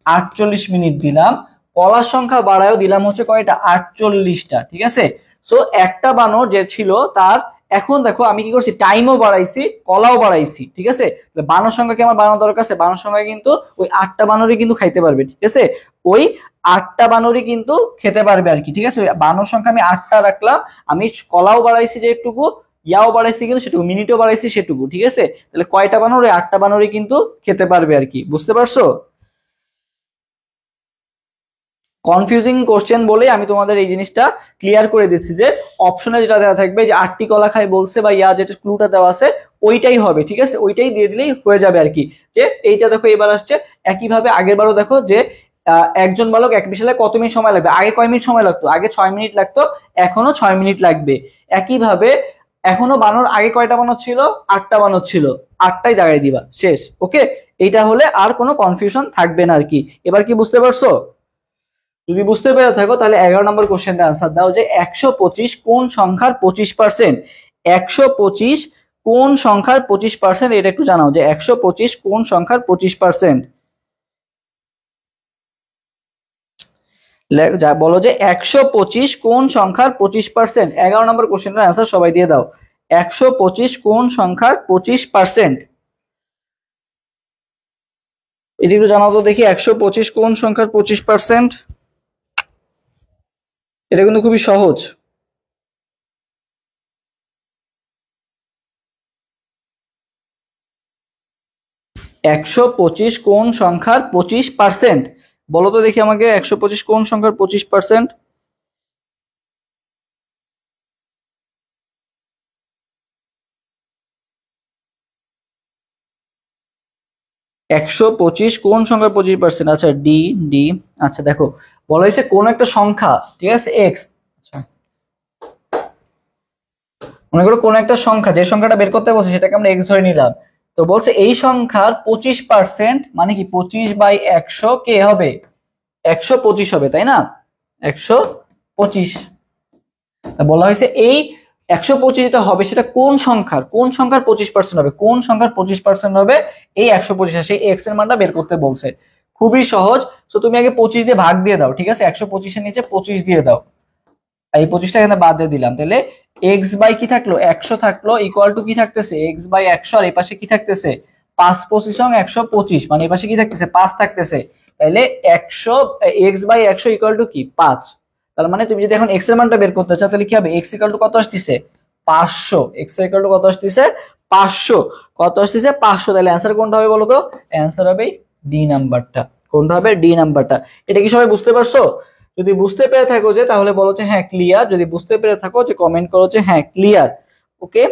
48 মিনিট দিলাম। কলার সংখ্যা বাড়ায়ও দিলাম হচ্ছে কয়টা? 48টা, ঠিক আছে? সো একটা বানর যে ছিল তার, এখন দেখো আমি কি করছি, টাইমও বাড়াইছি কলাও বাড়াইছি, ঠিক আছে? বানর সংখ্যা কি আমার বানানো দরকার আছে? বানর সংখ্যা কিন্তু ওই 8টা বানরই কিন্তু খাইতে পারবে, ঠিক আছে? ওই 8টা বানরই কিন্তু খেতে পারবে আর কি, ঠিক আছে? ওই বানর সংখ্যা আমি 8টা রাখলাম, আমি কলাও বাড়াইছি যেটুকু, ইয়াও বাড়াইছি কিন্তু সেটুকু, মিনিটও বাড়াইছি সেটুকু, ঠিক আছে? তাহলে কয়টা বানর? ওই 8টা বানরই কিন্তু খেতে পারবে আর কি, বুঝতে পারছো? কনফিউজিং কোশ্চেন বলে আমি তোমাদের এই জিনিসটা ক্লিয়ার করে দিচ্ছি যে অপশনে যেটা দেওয়া থাকবে যে 8টি কলা খাই বলছে বা ইয়া যেটা ক্লুটা দেওয়া আছে ওইটাই হবে, ঠিক আছে? ওইটাই দিয়ে দিলেই হয়ে যাবে আর কি। যে এইটা দেখো এবার আসছে একইভাবে আগের বারও দেখো যে একজন বালক এক বিশালে কত মিনিট সময় লাগবে, আগে কয় মিনিট সময় লাগতো? আগে 6 মিনিট লাগতো, এখনো 6 মিনিট লাগবে। একইভাবে এখনো বানর, আগে কয়টা বানর ছিল? 8টা বানর ছিল, 8টাই দাগাই দিবা, শেষ। ওকে, এইটা হলে আর কোনো কনফিউশন থাকবে না আর কি। এবার কি বুঝতে পারছো? যদি বুঝতে পেরে থাকো তাহলে 11 নম্বর কোশ্চেনটা আনসার দাও যে 125 কোন সংখ্যার 25%? 125 কোন সংখ্যার 25%? এটা একটু জানাও যে 125 কোন সংখ্যার 25%? বলো যে 125 কোন সংখ্যার 25%? 11 নম্বর কোশ্চেনটার আনসার সবাই দিয়ে দাও। 125 কোন সংখ্যার 25%? এটি একটু জানাও তো দেখি, 125 কোন সংখ্যার 25%? এটা কিন্তু খুবই সহজ। 125 কোন সংখ্যার 25%? বলো তো দেখি আমাকে, 125 কোন সংখ্যার 25%? 125 কোন সংখ্যার 25%? আচ্ছা ডি, ডি। আচ্ছা দেখো বলা হয়েছে কোন একটা সংখ্যা, ঠিক আছে, এক্স। আচ্ছা মনে করো কোন একটা সংখ্যা, যে সংখ্যাটা বের করতে বলছে সেটাকে আমরা এক্স ধরে নিলাম। তো বলছে এই সংখ্যার 25% মানে কি 25/100 কে হবে? 125 হবে, তাই না? 125। বলা হয়েছে এই 125 যেটা হবে সেটা কোন সংখ্যার, কোন সংখ্যার 25% হবে? কোন সংখ্যার 25% হবে এই 125? সেই এক্স এর মানটা বের করতে বলছে। খুবই সহজ। তো তুমি আগে 25 দিয়ে ভাগ দিয়ে দাও, ঠিক আছে? 125 এর নিচে 25 দিয়ে দাও, এই 25টা এখানে বাদ দিয়ে দিলাম। তাহলে এক্স বাই কি থাকলো? 100 থাকলো, ইকুয়াল টু কি থাকতেছে? X by 100। আর এই পাশে কি থাকতেছে? 5 25 125, মানে এই পাশে কি থাকতেছে? 5 থাকতেছে। তাহলে 100 এক্স বাই 100 ইকুয়াল টু কি? 5। তার মানে তুমি যদি এখন এক্স এর মানটা বের করতে চাও তাহলে কি হবে? এক্স ইকুয়াল টু কত আসতেছে? 500। এক্স ইকুয়াল টু কত আসতেছে? 500। কত আসতেছে? 500। তাহলে অ্যানসার কোনটা হবে বলো তো? অ্যানসার হবে ডি নাম্বারটা। কোনটা হবে? ডি নাম্বারটা। এটা কি সবাই বুঝতে পারছো? যদি বুঝতে পেরে থাকো যে তাহলে বলো যে হ্যাঁ ক্লিয়ার, যদি বুঝতে পেরে থাকো যে কমেন্ট করো যে হ্যাঁ ক্লিয়ার। ওকে,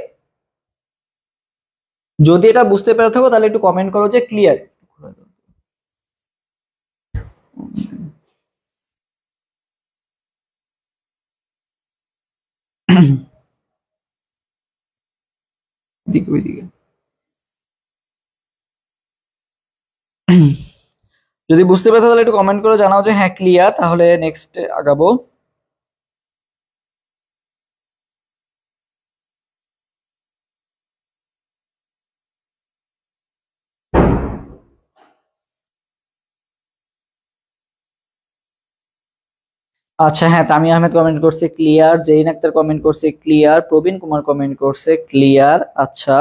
যদি এটা বুঝতে পেরে থাকো তাহলে একটু কমেন্ট করো যে ক্লিয়ার। দিকে ওইদিকে যদি বুঝতে পেরে থাকো তাহলে একটু কমেন্ট করে জানাও যে হ্যাঁ ক্লিয়ার, তাহলে নেক্সট আগাবো। আচ্ছা হ্যাঁ, তামিয়া আহমেদ কমেন্ট করছে ক্লিয়ার, জেইন আক্তার কমেন্ট করছে ক্লিয়ার, প্রবীণ কুমার কমেন্ট করছে ক্লিয়ার। আচ্ছা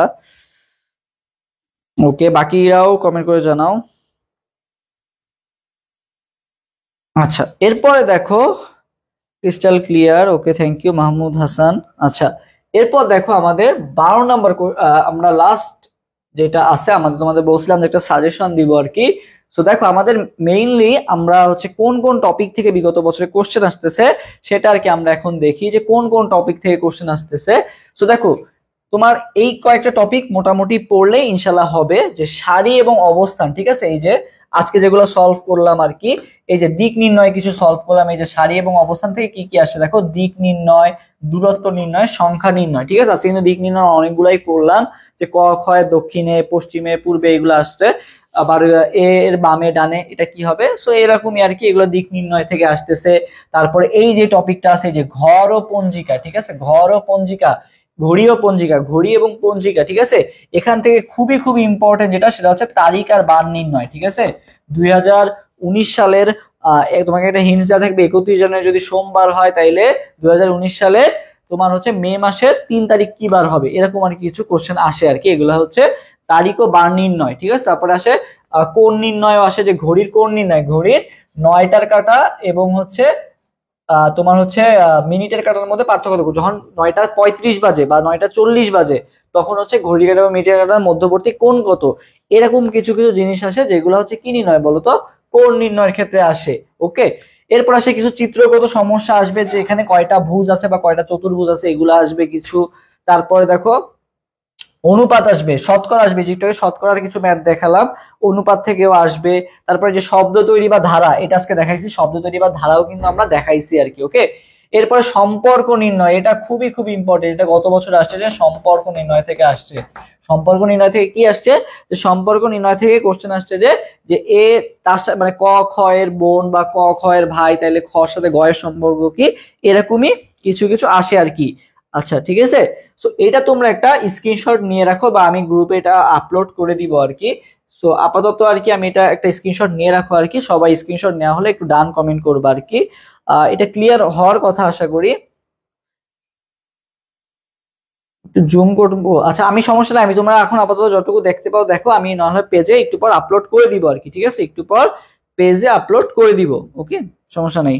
ওকে, বাকিরাও কমেন্ট করে জানাও। আচ্ছা এরপরে দেখো crystal clear, okay thank you Mahmud Hasan. আচ্ছা এরপর দেখো আমাদের 12 নম্বর, আমরা লাস্ট যেটা আছে আমাদের, তোমাদের বলছিলাম যে একটা সাজেশন দিব আর কি। সো দেখো আমাদের মেইনলি আমরা হচ্ছে কোন কোন টপিক থেকে বিগত বছরে কোশ্চেন আসতেছে সেটা আর কি আমরা এখন দেখি যে কোন কোন টপিক থেকে কোশ্চেন আসতেছে। সো দেখো তোমার এই কয়েকটা টপিক মোটামুটি পড়লে ইনশাল্লাহ হবে, যে সারি এবং অবস্থান, ঠিক আছে। এই যে আজকে যেগুলো সলভ করলাম আর কি, এই যে দিক নির্ণয় কিছু সলভ করলাম, এই যে সারি এবং অবস্থান থেকে কি কি আসে দেখো, দিক নির্ণয়, দূরত্ব নির্ণয়, সংখ্যা নির্ণয়, ঠিক আছে। আজকে কিন্তু দিক নির্ণয় অনেকগুলাই করলাম, যে ক খ দক্ষিণে পশ্চিমে পূর্বে এগুলো আসছে, আবার এর বামে ডানে এটা কি হবে। সো এরকমই আর কি, এগুলো দিক নির্ণয় থেকে আসতেছে। তারপরে এই যে টপিকটা আছে, যে ঘর ও পঞ্জিকা, ঠিক আছে, ঘর ও পঞ্জিকা, ঘড়ি ও পঞ্জিকা, ঘড়ি এবং পঞ্জিকা, ঠিক আছে। এখান থেকে খুবই খুবই ইম্পর্টেন্ট যেটা, সেটা হচ্ছে তারিখ আর বার নির্ণয়, ঠিক আছে। 2019 সালের তোমাকে একটা হিন্টস দেওয়া থাকবে, 31 জানুয়ারি যদি সোমবার হয় তাইলে 2019 সালের তোমার হচ্ছে মে মাসের 3 তারিখ কি বার হবে, এরকম আর কি কিছু কোশ্চেন আসে আর কি। এগুলো হচ্ছে তারিখ ও বার নির্ণয়, ঠিক আছে। তারপরে আসে কোণ নির্ণয় আসে, যে ঘড়ির কোণ নির্ণয়, ঘড়ির 9টার কাঁটা এবং হচ্ছে তোমার হচ্ছে মিনিটের কাঁটার মধ্যে পার্থক্য দেখো, যখন 9টা 35 বাজে বা 9টা 40 বাজে, তখন হচ্ছে ঘড়ি কাঁটা বা মিনিটের কাঁটার মধ্যবর্তী কোণ কত, এরকম কিছু কিছু জিনিস আসে, যেগুলো হচ্ছে কি নির্ণয় বলতো, কোণ নির্ণয়ের ক্ষেত্রে আসে। ওকে, এরপর আসে কিছু চিত্রগত সমস্যা আসবে, যে এখানে কয়টা ভুজ আছে বা কয়টা চতুর্ভুজ আছে, এগুলো আসবে কিছু। তারপরে দেখো অনুপাত আসবে, শতকরা আসবে, যেটা শতকরার কিছু ম্যাথ দেখালাম, অনুপাত থেকেও আসবে। তারপরে যে শব্দ তৈরি বা ধারা, এটা আজকে দেখাইছি, শব্দ তৈরি বা ধারাও কিন্তু আমরা দেখাইছি আর কি। ওকে, এরপরে সম্পর্ক নির্ণয়, এটা খুবই খুবই ইম্পর্টেন্ট, এটা গত বছর আসছে, যে সম্পর্ক নির্ণয় থেকে আসছে। সম্পর্ক নির্ণয় থেকে কি আসছে, যে সম্পর্ক নির্ণয় থেকে কোশ্চেন আসছে, যে যে এ তার সাথে মানে ক খ এর বোন বা ক খ এর ভাই, তাইলে খ সাথে গ এর সম্পর্ক কি, এরকমই কিছু কিছু আসে আর কি। আচ্ছা ঠিক আছে, সো এটা তোমরা একটা স্ক্রিনশট নিয়ে রাখো, বা আমি গ্রুপে এটা আপলোড করে দিব আর কি। সো আপাতত আর কি আমি এটা একটা স্ক্রিনশট নিয়ে রাখো আর কি, সবাই স্ক্রিনশট নেওয়া হলে একটু ডান কমেন্ট করবে আর কি। এটা ক্লিয়ার হওয়ার কথা আশা করি। একটু জুম করবো, আচ্ছা আমি সমস্যা নাই, আমি তোমরা এখন আপাতত যতটুকু দেখতে পাও দেখো, আমি নাহলে পেজে একটু পর আপলোড করে দিব আর কি, ঠিক আছে, একটু পর পেজে আপলোড করে দিব। ওকে, সমস্যা নেই।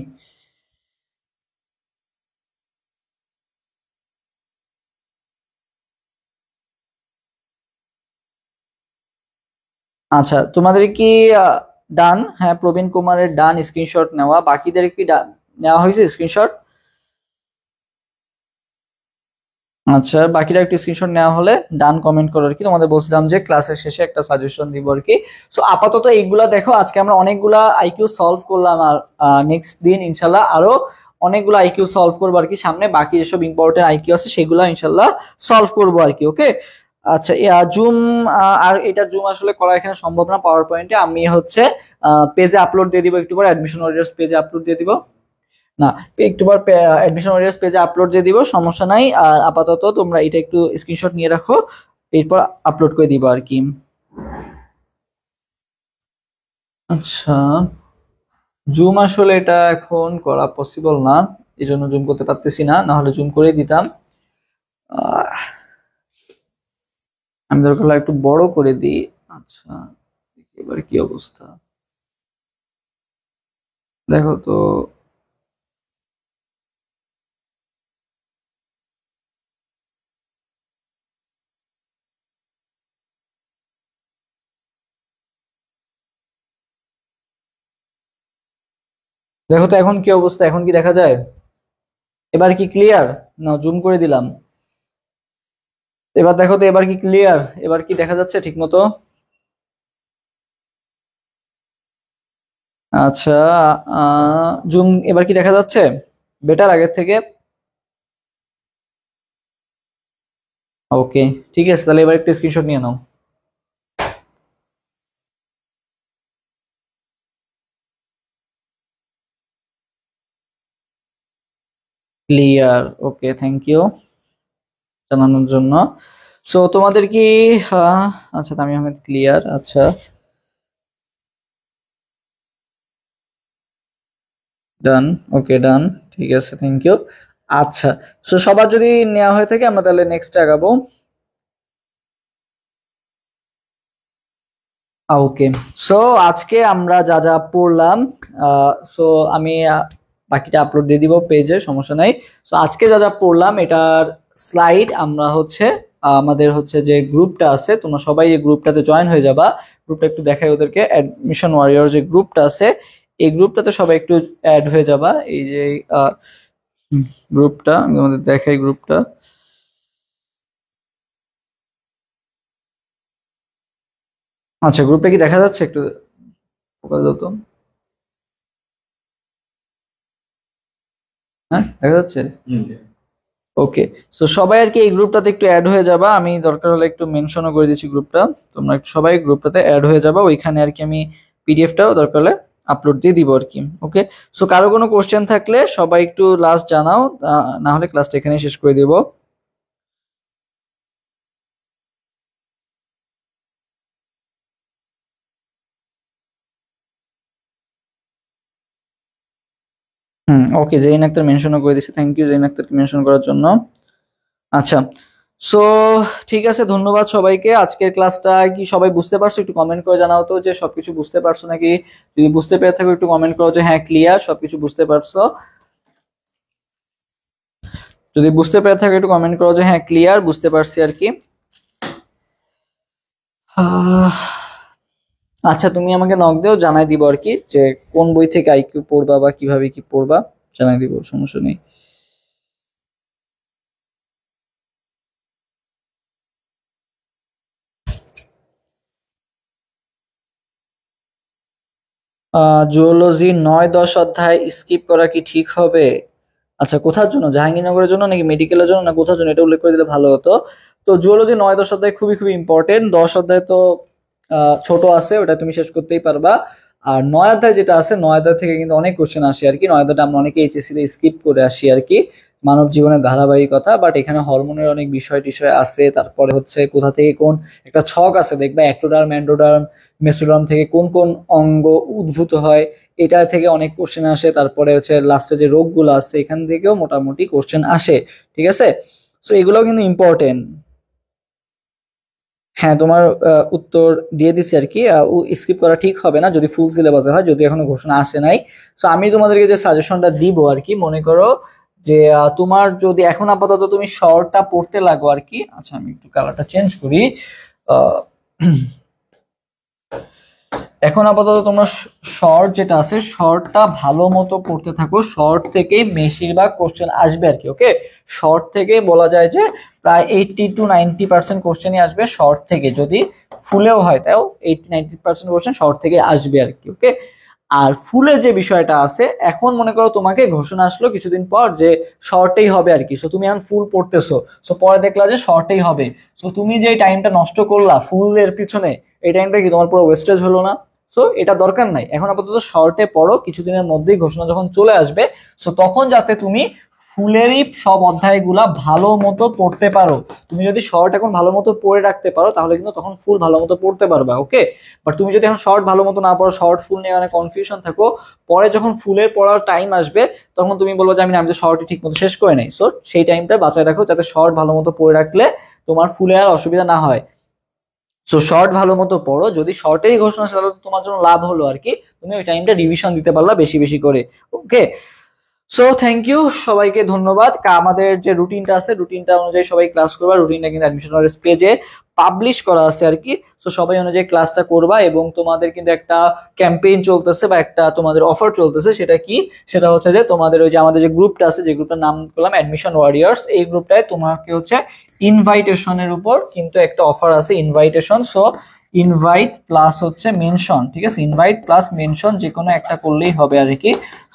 আচ্ছা তোমাদের কি ডান? হ্যাঁ, প্রবীণ কুমারের ডান স্ক্রিনশট নেওয়া, বাকিদের কি নেওয়া হয়েছে স্ক্রিনশট? আচ্ছা, বাকিরা একটু স্ক্রিনশট নেওয়া হলে ডান কমেন্ট করো আর কি। তোমাদের বলছিলাম যে ক্লাসের শেষে একটা সাজেশন দিব আর কি। সো আপাতত এইগুলা দেখো, আজকে আমরা অনেকগুলা আইকিউ সলভ করলাম, আর নেক্সট দিন ইনশাল্লাহ আরো অনেকগুলো আইকিউ সলভ করবো আর কি। সামনে বাকি যেসব ইম্পর্টেন্ট আইকিউ আছে সেগুলো ইনশাল্লাহ সলভ করবো আর কি। ওকে, আচ্ছা জুম, আর এটা জুম আসলে করা এখানে সম্ভব না পাওয়ার পয়েন্টে, আমি হচ্ছে পেজে আপলোড দিয়ে দিব একটু পর, অ্যাডমিশন ওয়ারিয়ার্স পেজে আপলোড দিয়ে দিব, না একটু পর অ্যাডমিশন ওয়ারিয়ার্স পেজে আপলোড দিয়ে দিব, সমস্যা নাই। আর আপাতত তোমরা এটা একটু স্ক্রিনশট নিয়ে রাখো, এরপর আপলোড করে দিব আর কি। আচ্ছা, জুম আসলে এটা এখন করা পসিবল না, এই জন্য জুম করতে পারতেছি না, না হলে জুম করে দিতাম। আহ, আমি দরকার হলে একটু বড় করে দিই। আচ্ছা, এবার কি অবস্থা দেখো তো। দেখো তো এখন কি অবস্থা, এখন কি দেখা যায়? এবার কি ক্লিয়ার? না, জুম করে দিলাম। এবার দেখো তো, এবার কি ক্লিয়ার? এবার কি দেখা যাচ্ছে ঠিক মতো? আচ্ছা, জুম এবার কি দেখা যাচ্ছে বেটার আগের থেকে? ওকে, ঠিক আছে, তাহলে এবার একটা স্ক্রিনশট নিয়ে নাও। ক্লিয়ার, ওকে, থ্যাংক ইউ জানানোর জন্য। সো তোমাদের কি আচ্ছা, তামিম আহমেদ ক্লিয়ার, আচ্ছা ডান, ওকে ডান, ঠিক আছে, থ্যাংক ইউ। আচ্ছা, সো সবার যদি নেওয়া হয়ে থাকে আমরা তাহলে নেক্সট আগাবো। ওকে, সো আজকে আমরা যা যা পড়লাম, সো আমি বাকিটা আপলোড দিয়ে দিব পেজে, সমস্যা নাই। সো আজকে যা যা পড়লাম এটার স্লাইড আমরা হচ্ছে আমাদের হচ্ছে যে গ্রুপটা আছে, তোমরা সবাই এই গ্রুপটাতে জয়েন হয়ে যাবা। গ্রুপটা একটু দেখাই ওদেরকে, অ্যাডমিশন ওয়ারিয়র যে গ্রুপটা আছে, এই গ্রুপটাতে সবাই একটু অ্যাড হয়ে যাবা। এই যে গ্রুপটা আমি তোমাদের দেখাই, গ্রুপটা আচ্ছা, গ্রুপটা কি দেখা যাচ্ছে? একটু ফোকাস দাও তো। হ্যাঁ, দেখা যাচ্ছে। ওকে, সো সবাই আর কি এই গ্রুপটাতে একটু অ্যাড হয়ে যাবা। আমি দরকার হলে একটু মেনশনও করে দিচ্ছি গ্রুপটা। তোমরা সবাই গ্রুপটাতে অ্যাড হয়ে যাবা। ওইখানে আর কি আমি পিডিএফটাও দরকার হলে আপলোড দিয়ে দিব আর কি। ওকে, সো কারো কোনো কোশ্চেন থাকলে সবাই একটু লাস্ট জানাও, না হলে ক্লাসটা এখানে শেষ করে দিব। ওকে, জেইন আক্তার মেনশনও করে দিচ্ছি। থ্যাংক ইউ জেইন আক্তারকে মেনশন করার জন্য। আচ্ছা, সো ঠিক আছে, ধন্যবাদ সবাইকে। আজকের ক্লাসটা কি সবাই বুঝতে পারছো? একটু কমেন্ট করে জানাও তো যে সবকিছু বুঝতে পারছো নাকি। যদি বুঝতে পেরে থাকো একটু কমেন্ট করো যে হ্যাঁ ক্লিয়ার, সবকিছু বুঝতে পারছো। যদি বুঝতে পেরে থাকো একটু কমেন্ট করো যে হ্যাঁ ক্লিয়ার, বুঝতে পারছি আর কি। আচ্ছা, তুমি আমাকে নক দিও, জানাই দিব আর কি যে কোন বই থেকে আইকিউ পড়বা বা কিভাবে কি পড়বা, জানাই দিব, সমস্যা নেই। জুওলজি 9-10 অধ্যায় স্কিপ করা কি ঠিক হবে? আচ্ছা, কোথার জন্য? জাহাঙ্গীরনগরের জন্য নাকি মেডিকেলের জন্য, না কোথার জন্য, এটা উল্লেখ করে দিলে ভালো হতো। তো জুওলজি 9-10 অধ্যায় খুবই খুবই ইম্পর্টেন্ট। 10 অধ্যায় তো ছোট আছে, ওটা তুমি শেষ করতেই পারবা। আর 9 অধ্যায় যেটা আছে, 9 অধ্যায় থেকে কিন্তু অনেক কোশ্চেন আসে আর কি। 9 অধ্যায়টা আমরা অনেকে এইচএসসি তে স্কিপ করে আসি আর কি, মানব জীবনের ধারাবাহিকতা। বাট এখানে হরমোনের অনেক বিষয় টিষয় আছে, তারপরে হচ্ছে কোথা থেকে কোন একটা ছক আছে দেখবা, অ্যাক্টোডার্ম, এন্ডোডার্ম, মেসোডার্ম থেকে কোন কোন অঙ্গ উদ্ভূত হয়, এটা থেকে অনেক কোশ্চেন আসে। তারপরে হচ্ছে লাস্টে যে রোগগুলো আছে এখান থেকেও মোটামুটি কোশ্চেন আসে, ঠিক আছে। সো এগুলোও কিন্তু ইম্পর্টেন্ট। হ্যাঁ, তোমার উত্তর দিয়ে দিছি আর কি। স্কিপ করা ঠিক হবে না যদি ফুল সিলেবাসে হয়, যদি এখনো ঘোষণা আসে নাই। সো আমি তোমাদেরকে যে সাজেশনটা দিব আর কি, মনে করো যে তোমার যদি এখন আপাতত তুমি শর্টটা পড়তে লাগো আর কি। আচ্ছা, আমি একটু কালারটা চেঞ্জ করি। আহ, এখন আপাতত তোমরা শর্ট যেটা আছে, শর্টটা ভালো মতো পড়তে থাকো। শর্ট থেকেই বেশিরভাগ কোশ্চেন আসবে আর কি। ওকে, শর্ট থেকে বলা যায় যে প্রায় 80-90% কোশ্চেনই আসবে শর্ট থেকে, যদি ফুলেও হয় তাও 80-90% কোশ্চেন শর্ট থেকে আসবে আর কি। ওকে, আর ফুলের যে বিষয়টা আছে, এখন মনে করো তোমাকে ঘোষণা আসলো কিছুদিন পর যে শর্টেই হবে আর কি। সো তুমি এখন ফুল পড়তেছো, সো পরে দেখলা যে শর্টেই হবে। সো তুমি যে টাইমটা নষ্ট করলা ফুলের পিছনে, এই টাইমটা কি তোমার পুরো ওয়েস্টেজ হলো না? সো এটা দরকার নাই, এখন আপাতত শর্টে পড়ো। কিছুদিনের মধ্যেই ঘোষণা যখন চলে আসবে, সো তখন যাতে তুমি ফুলেরই সব অধ্যায়গুলা ভালো মতো পড়তে পারো। তুমি যদি শর্ট এখন ভালো মতো পড়ে রাখতে পারো, তাহলে কিন্তু তখন ফুল ভালো মতো পড়তে পারবা। ওকে, বাট তুমি যদি এখন শর্ট ভালো মতো না পড়ো, শর্ট ফুল নিয়ে অনেক কনফিউশন থাকো, পরে যখন ফুলের পড়ার টাইম আসবে তখন তুমি বলবো যে আমি তো শর্টই ঠিক মতো শেষ করে নাই। সো সেই টাইমটা বাঁচায় রাখো, যাতে শর্ট ভালো মতো পড়ে রাখলে তোমার ফুলে আর অসুবিধা না হয়। সো শর্ট ভালো মতো পড়ো, যদি শর্টেই ঘোষণা আসে তাহলে তোমার জন্য লাভ হলো আর কি, তুমি ওই টাইমটা রিভিশন দিতে পারলা বেশি বেশি করে। ওকে, সো থ্যাংক ইউ সবাইকে, ধন্যবাদ। আমাদের যে রুটিনটা আছে, রুটিনটা অনুযায়ী সবাই ক্লাস করবা। রুটিনটা কিন্তু অ্যাডমিশন পেজে পাবলিশ করা আছে আর কি। সো সবাই অনুযায়ী ক্লাসটা করবা। এবং তোমাদের কিন্তু একটা ক্যাম্পেইন চলতেছে বা একটা তোমাদের অফার চলতেছে, সেটা কি? সেটা হচ্ছে যে তোমাদের ওই যে আমাদের যে গ্রুপটা আছে, যে গ্রুপটার নাম করলাম অ্যাডমিশন ওয়ারিয়ার্স, এই গ্রুপটায় তোমাকে হচ্ছে ইনভাইটেশনের উপর কিন্তু একটা অফার আছে, ইনভাইটেশন। সো ইনভাইট প্লাস হচ্ছে মেনশন, ঠিক আছে, ইনভাইট প্লাস মেনশন যে কোনো একটা করলেই হবে আর কি।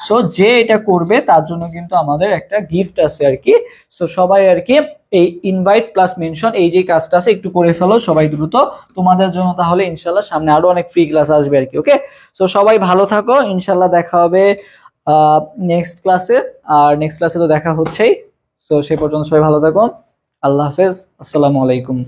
সো যে এটা করবে তার জন্য কিন্তু আমাদের একটা গিফট আছে আর কি। সো সবাই আর কি এই ইনভাইট প্লাস মেনশন এই যে কাজটা আছে একটু করে ফেলো সবাই দ্রুত, তোমাদের জন্য তাহলে ইনশাল্লাহ সামনে আরো অনেক ফ্রি ক্লাস আসবে আর কি। ওকে, সো সবাই ভালো থাকো, ইনশাল্লাহ দেখা হবে নেক্সট ক্লাসে। আর নেক্সট ক্লাসে তো দেখা হচ্ছেই। সো সেই পর্যন্ত সবাই ভালো থাকো, আল্লাহ হাফেজ, আসসালামু আলাইকুম।